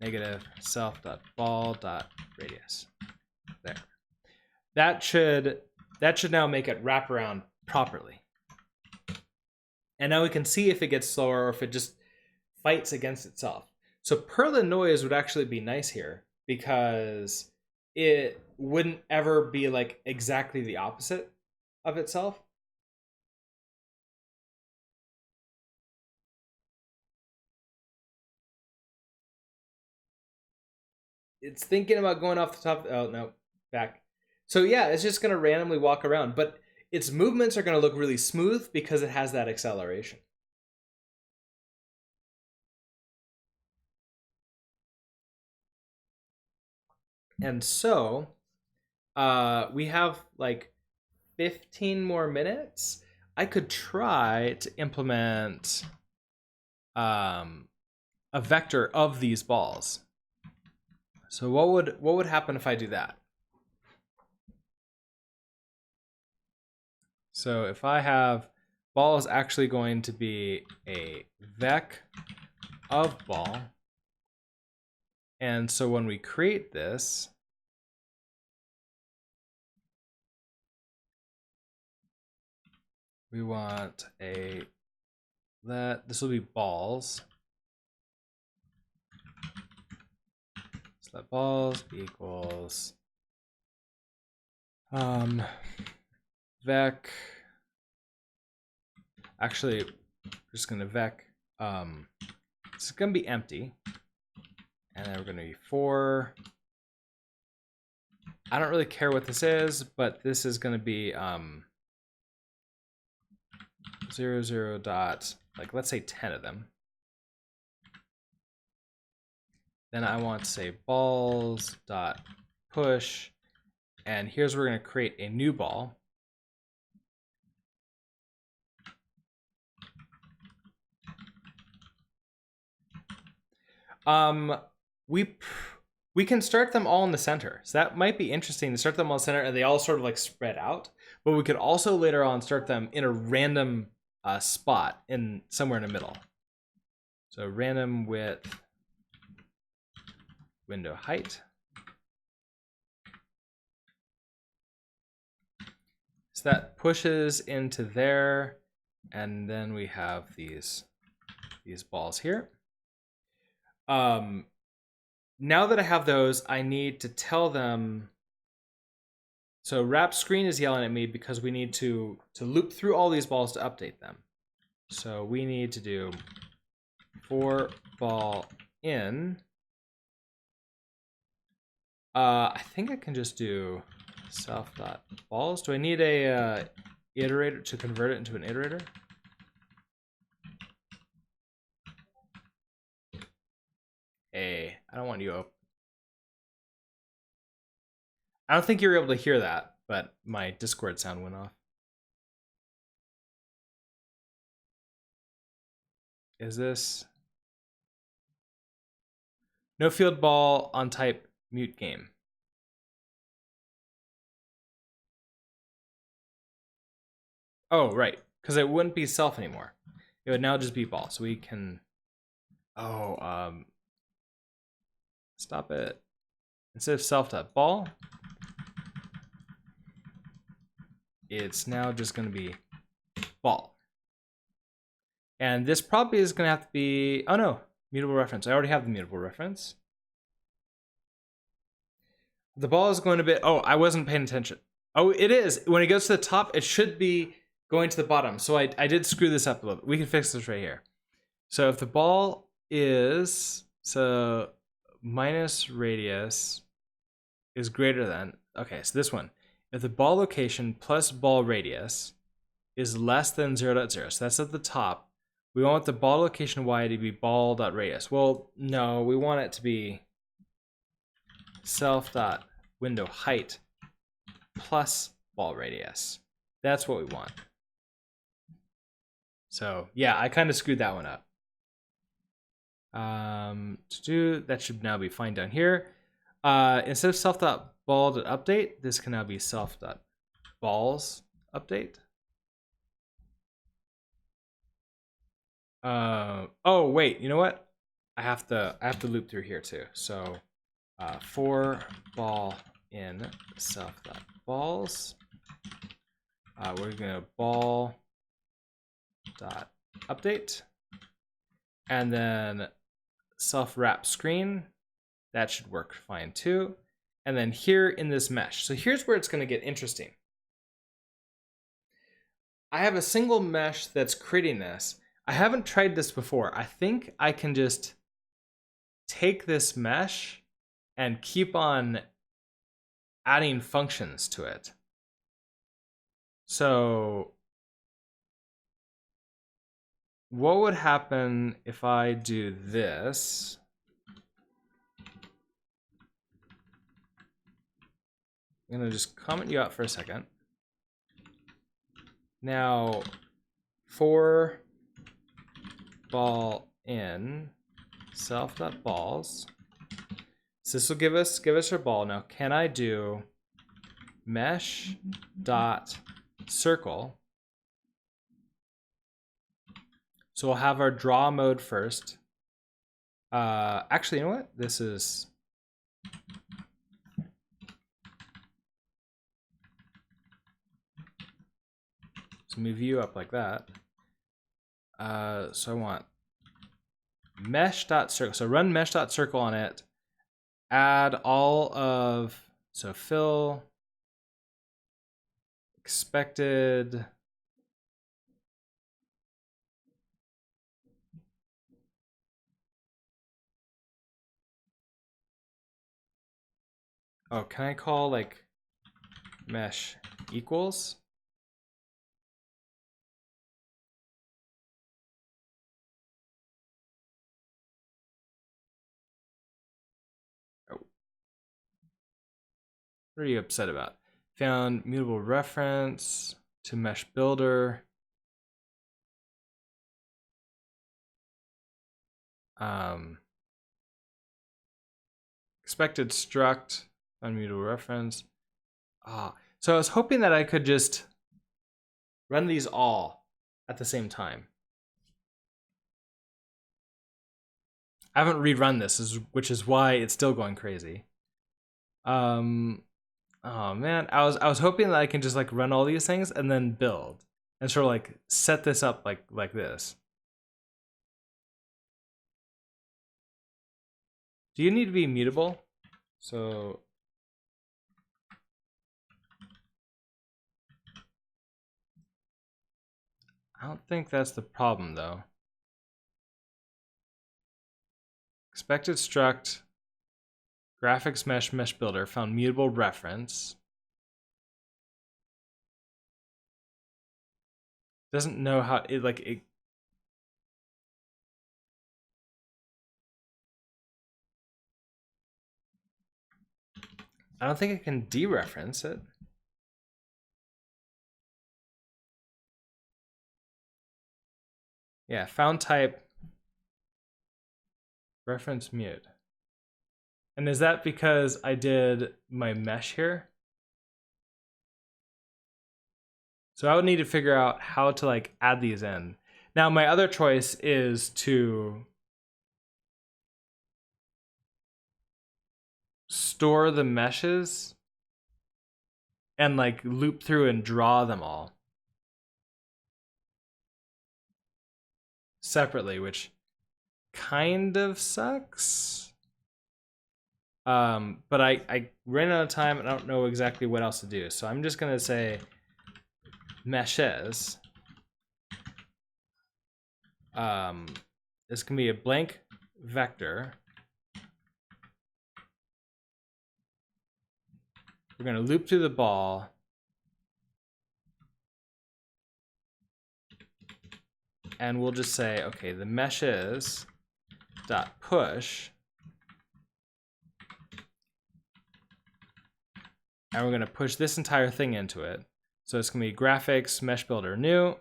negative self.ball.radius. There. That should now make it wrap around properly. And now we can see if it gets slower or if it just fights against itself. So Perlin noise would actually be nice here because it wouldn't ever be like exactly the opposite of itself. It's thinking about going off the top. Oh, no, back. So yeah, it's just going to randomly walk around, but its movements are going to look really smooth because it has that acceleration. And so we have like 15 more minutes. I could try to implement a vector of these balls. So what would happen if I do that? So if I have ball is actually going to be a vec of ball. And so when we create this, we want this will be balls. So let balls equals vec. Actually, we're just gonna vec. It's gonna be empty, and then we're gonna be for. I don't really care what this is, but this is gonna be 0, 0 dot, like let's say 10 of them. Then I want to say balls dot push, and here's where we're going to create a new ball. We can start them all in the center, so that might be interesting to start them all in the center, and they all sort of like spread out. But we could also later on start them in a random spot in somewhere in the middle. So random width, window height. So that pushes into there, and then we have these balls here. Now that I have those, I need to tell them. So wrap screen is yelling at me because we need to loop through all these balls to update them. So we need to do for ball in. I think I can just do self.balls. Do I need a iterator to convert it into an iterator? Hey, I don't want you up. I don't think you're able to hear that, but my Discord sound went off. Is this no field ball on type mute game? Oh, right, because it wouldn't be self anymore. It would now just be ball. So we can, stop it. Instead of self.ball, it's now just going to be ball. And this probably is going to have to be, oh no, mutable reference. I already have the mutable reference. The ball is going to be, oh, I wasn't paying attention. Oh, it is. When it goes to the top, it should be going to the bottom. So I did screw this up a little bit. We can fix this right here. So if the ball is, so minus radius is greater than, okay, so this one. If the ball location plus ball radius is less than 0.0, so that's at the top, we want the ball location y to be ball.radius. Well, no, we want it to be self.window height plus ball radius. That's what we want. So yeah, I kind of screwed that one up. That should now be fine down here. Instead of self.ball.update, this can now be self.balls update. Oh wait, you know what? I have to loop through here too. So for ball in self.balls, we're gonna ball dot update, and then self wrap screen. That should work fine too. And then here in this mesh. So here's where it's going to get interesting. I have a single mesh that's creating this. I haven't tried this before. I think I can just take this mesh and keep on adding functions to it. So what would happen if I do this? I'm going to just comment you out for a second. Now, for ball in self.balls, so this will give us our ball. Now, can I do mesh dot circle? So we'll have our draw mode first. Actually, you know what? This is... So move you up like that. So I want mesh.circle. So run mesh.circle on it. Add all of... So fill... Expected... Oh, can I call like mesh equals? Oh. What are you upset about? Found mutable reference to mesh builder. Expected struct, unmutable reference. So I was hoping that I could just run these all at the same time. I haven't rerun this, which is why it's still going crazy. Oh man, I was hoping that I can just like run all these things and then build and sort of like set this up like this. Do you need to be mutable? So I don't think that's the problem though. Expected struct graphics mesh builder found mutable reference. Doesn't know how it like it. I don't think I can dereference it. Yeah, found type reference mute. And is that because I did my mesh here? So I would need to figure out how to like add these in. Now my other choice is to store the meshes and like loop through and draw them all separately, which kind of sucks. But I ran out of time and I don't know exactly what else to do. So I'm just gonna say meshes. This can be a blank vector. We're gonna loop through the ball. And we'll just say, okay, the meshes dot push. And we're gonna push this entire thing into it. So it's gonna be graphics, mesh builder new.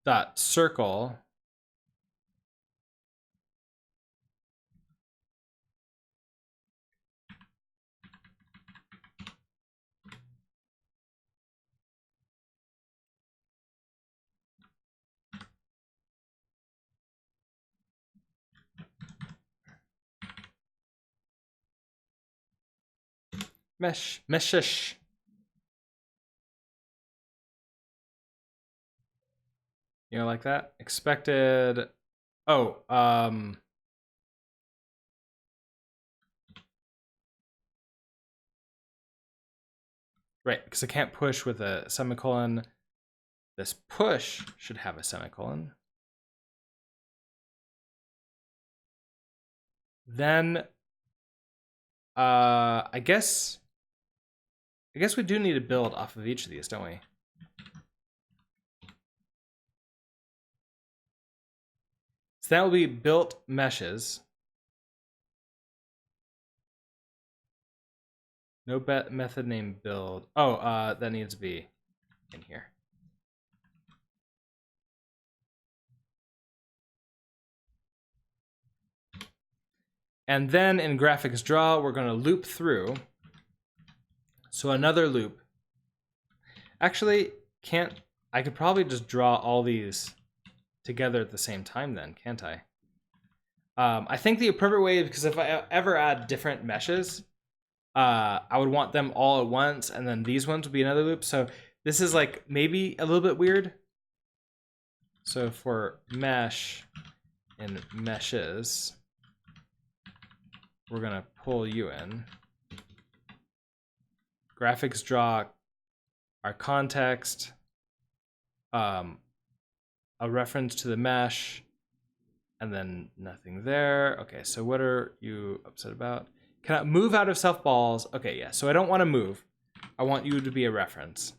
Dot circle. Meshish. You know, like that? Expected. Oh, right, because I can't push with a semicolon. This push should have a semicolon. Then, I guess we do need to build off of each of these, don't we? So that will be built meshes. No method name build. Oh, that needs to be in here. And then in graphics draw, we're going to loop through. So another loop Actually, I could probably just draw all these together at the same time then, can't I? I think the appropriate way, because if I ever add different meshes, I would want them all at once, and then these ones would be another loop. So this is like maybe a little bit weird. So for mesh and meshes, we're gonna pull you in. Graphics draw our context, a reference to the mesh, and then nothing there. Okay, so what are you upset about? Cannot move out of self balls. Okay, yeah, so I don't want to move. I want you to be a reference.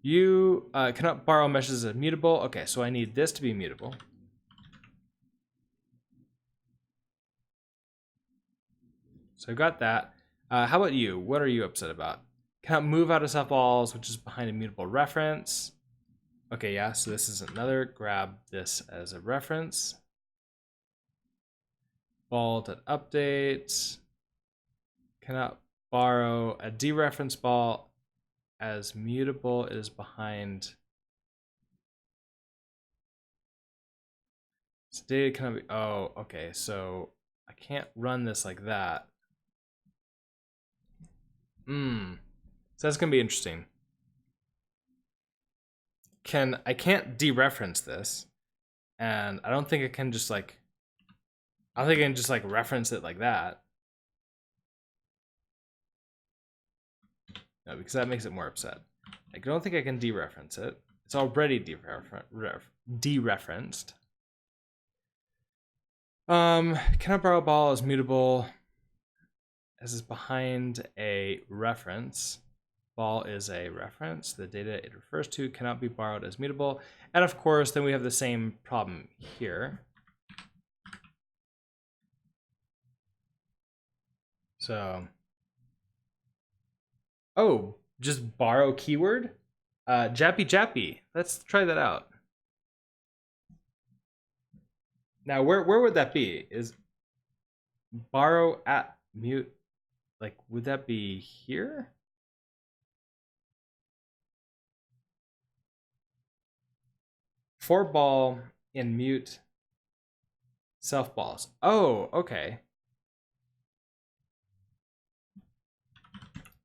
You cannot borrow meshes as mutable. Okay, so I need this to be mutable. So I've got that. How about you? What are you upset about? Cannot move out of self balls, which is behind a mutable reference. Okay, yeah, so this is another. Grab this as a reference. Ball.update. Cannot borrow a dereference ball as mutable. It is behind. So data cannot be. Oh, okay. So I can't run this like that. So that's gonna be interesting. I can't dereference this, and I don't think I can just like. I don't think I can just like reference it like that. No, because that makes it more upset. I don't think I can dereference it. It's already dereferenced. Cannot borrow a ball is mutable. This is behind a reference. Ball is a reference. The data it refers to cannot be borrowed as mutable. And of course, then we have the same problem here. So, oh, just borrow keyword? Jappy Jappy. Let's try that out. Now, where would that be? Is borrow at mute, like, would that be here? For ball in mute self balls. Oh, okay.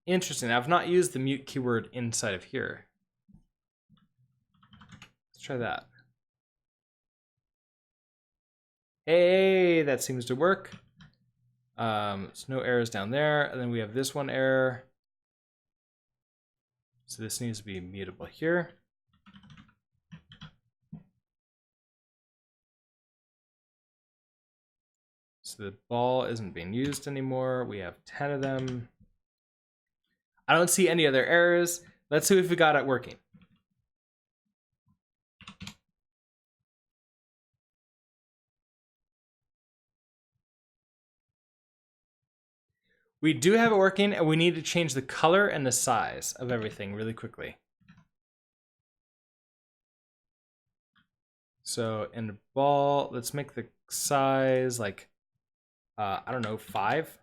Interesting. I've not used the mute keyword inside of here. Let's try that. Hey, that seems to work. So no errors down there. And then we have this one error. So this needs to be mutable here. So the ball isn't being used anymore. We have 10 of them. I don't see any other errors. Let's see if we got it working. We do have it working, and we need to change the color and the size of everything really quickly. So in the ball, let's make the size like, I don't know, 5.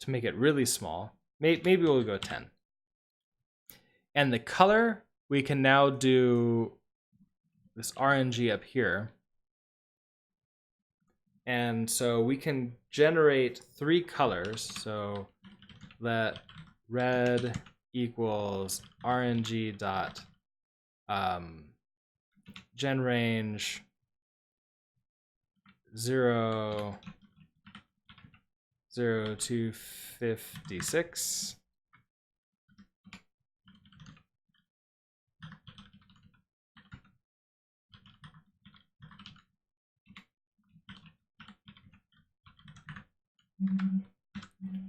To make it really small. Maybe we'll go 10. And the color, we can now do this RNG up here. And so we can generate 3 colors. So let red equals RNG dot gen range 0 to 56.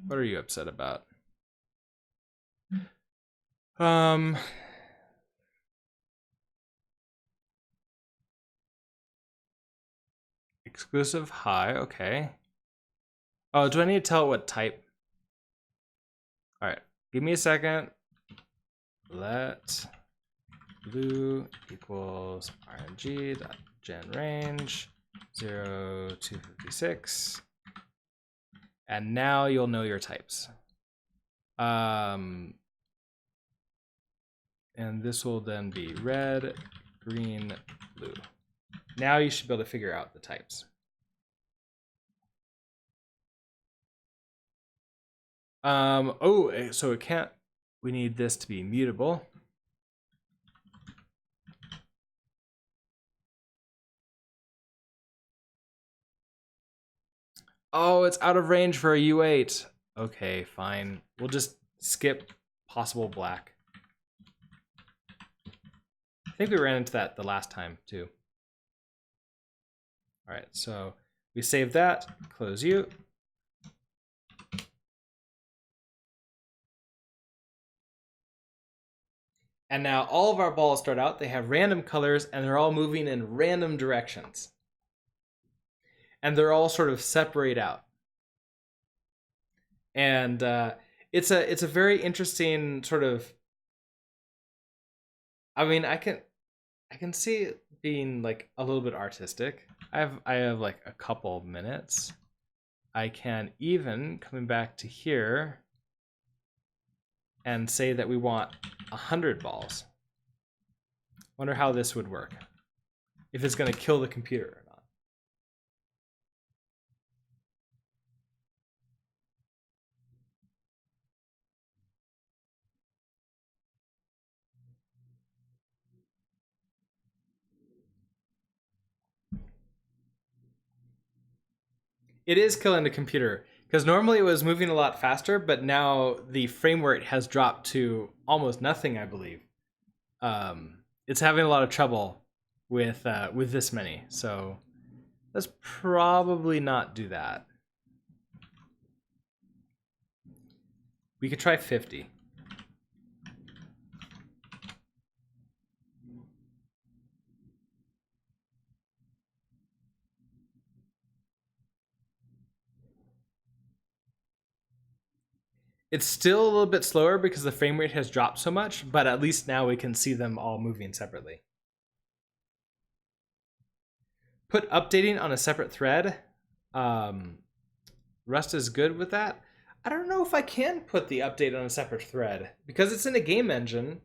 What are you upset about? Exclusive high, okay. Oh, do I need to tell it what type? All right, give me a second. Let blue equals RNG dot gen range 0 to 56. And now you'll know your types. And this will then be red, green, blue. Now you should be able to figure out the types. Oh, so it can't, we need this to be mutable. Oh, it's out of range for a U8. Okay, fine. We'll just skip possible black. I think we ran into that the last time too. All right, so we save that, close U. And now all of our balls start out, they have random colors and they're all moving in random directions. And they're all sort of separate out. And it's a very interesting sort of, I mean, I can see it being like a little bit artistic. I have like a couple minutes. I can even, coming back to here, and say that we want 100 balls. Wonder how this would work. If it's gonna kill the computer or not. It is killing the computer, because normally it was moving a lot faster, but now the frame rate has dropped to almost nothing, I believe. It's having a lot of trouble with this many, so let's probably not do that. We could try 50. It's still a little bit slower because the frame rate has dropped so much, but at least now we can see them all moving separately. Put updating on a separate thread. Rust is good with that. I don't know if I can put the update on a separate thread because it's in a game engine.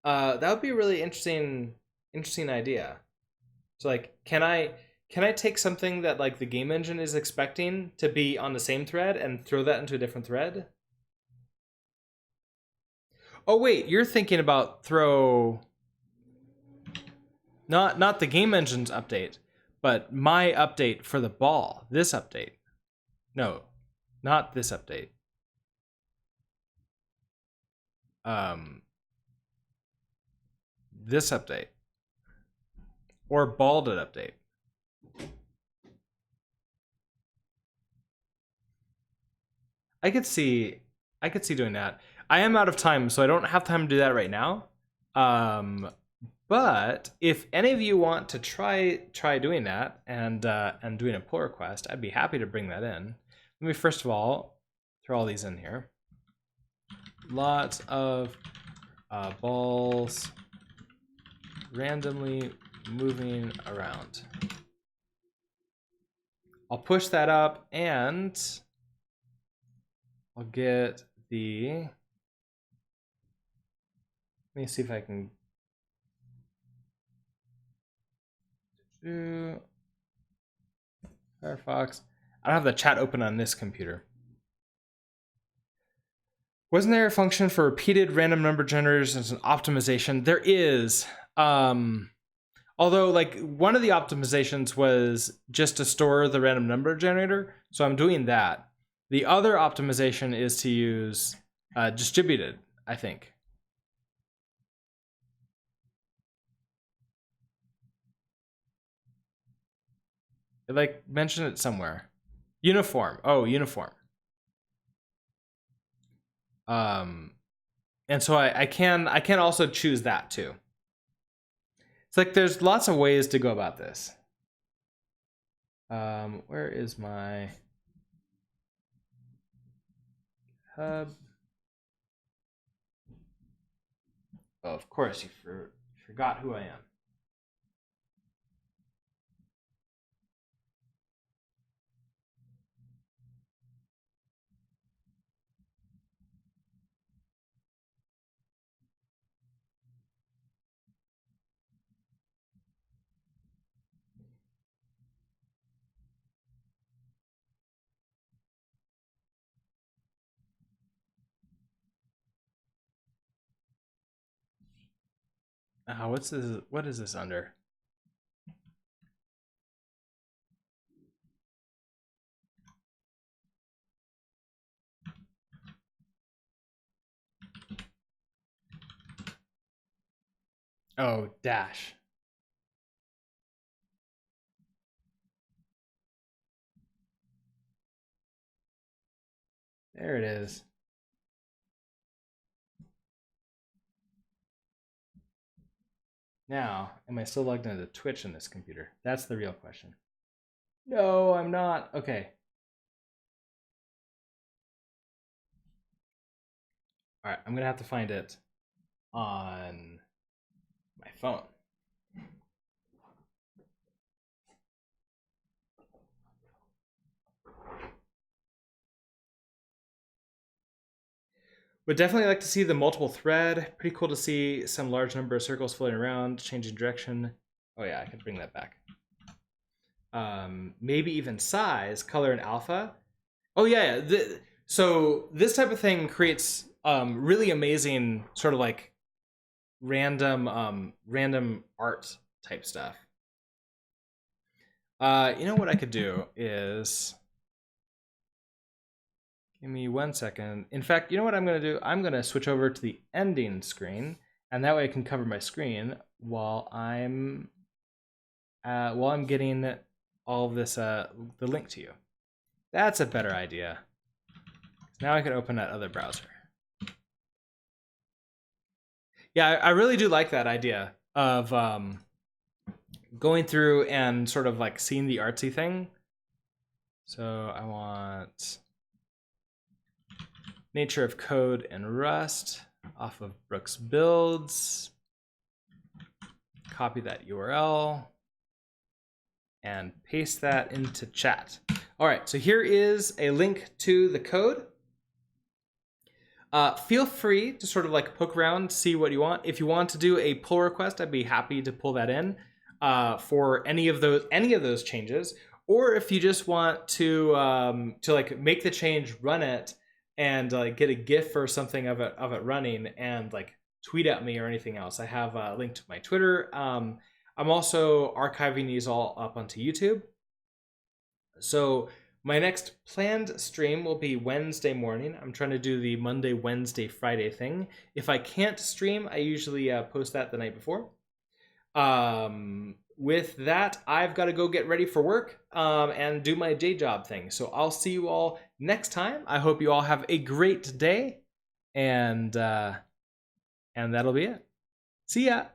That would be a really interesting idea. So like, can I take something that like the game engine is expecting to be on the same thread and throw that into a different thread? Oh wait, you're thinking about throw not the game engine's update, but my update for the ball. This update. No, not this update. This update. Or balded update. I could see doing that. I am out of time, so I don't have time to do that right now. But if any of you want to try doing that and doing a pull request, I'd be happy to bring that in. Let me first of all throw all these in here. Lots of balls randomly moving around. I'll push that up and I'll get the, let me see if I can do Firefox. I don't have the chat open on this computer. Wasn't there a function for repeated random number generators as an optimization? There is. Although like one of the optimizations was just to store the random number generator. So I'm doing that. The other optimization is to use distributed, I think. It like mentioned it somewhere. Uniform. Oh, uniform. And so I can also choose that too. It's like there's lots of ways to go about this. Where is my hub? Oh, of course, you forgot who I am. What's this? What is this under? Oh, dash. There it is. Now, am I still logged into Twitch in this computer? That's the real question. No, I'm not. Okay. All right, I'm gonna have to find it on my phone. Would definitely like to see the multiple thread. Pretty cool to see some large number of circles floating around, changing direction. Oh yeah, I could bring that back. Maybe even size, color, and alpha. Oh yeah, so this type of thing creates really amazing sort of like random art type stuff. You know what I could do is, give me 1 second. In fact, you know what I'm going to do? I'm going to switch over to the ending screen, and that way I can cover my screen while I'm getting all of this the link to you. That's a better idea. Now I can open that other browser. Yeah, I really do like that idea of going through and sort of like seeing the artsy thing. So I want nature of code and Rust off of Brooks builds. Copy that URL and paste that into chat. All right, so here is a link to the code. Feel free to sort of like poke around, see what you want. If you want to do a pull request, I'd be happy to pull that in for any of those changes. Or if you just want to like make the change, run it, and like get a GIF or something of it running, and like tweet at me or anything else. I have a link to my Twitter. I'm also archiving these all up onto YouTube. So my next planned stream will be Wednesday morning. I'm trying to do the Monday, Wednesday, Friday thing. If I can't stream, I usually post that the night before. With that, I've got to go get ready for work and do my day job thing. So I'll see you all next time. I hope you all have a great day, and that'll be it. See ya.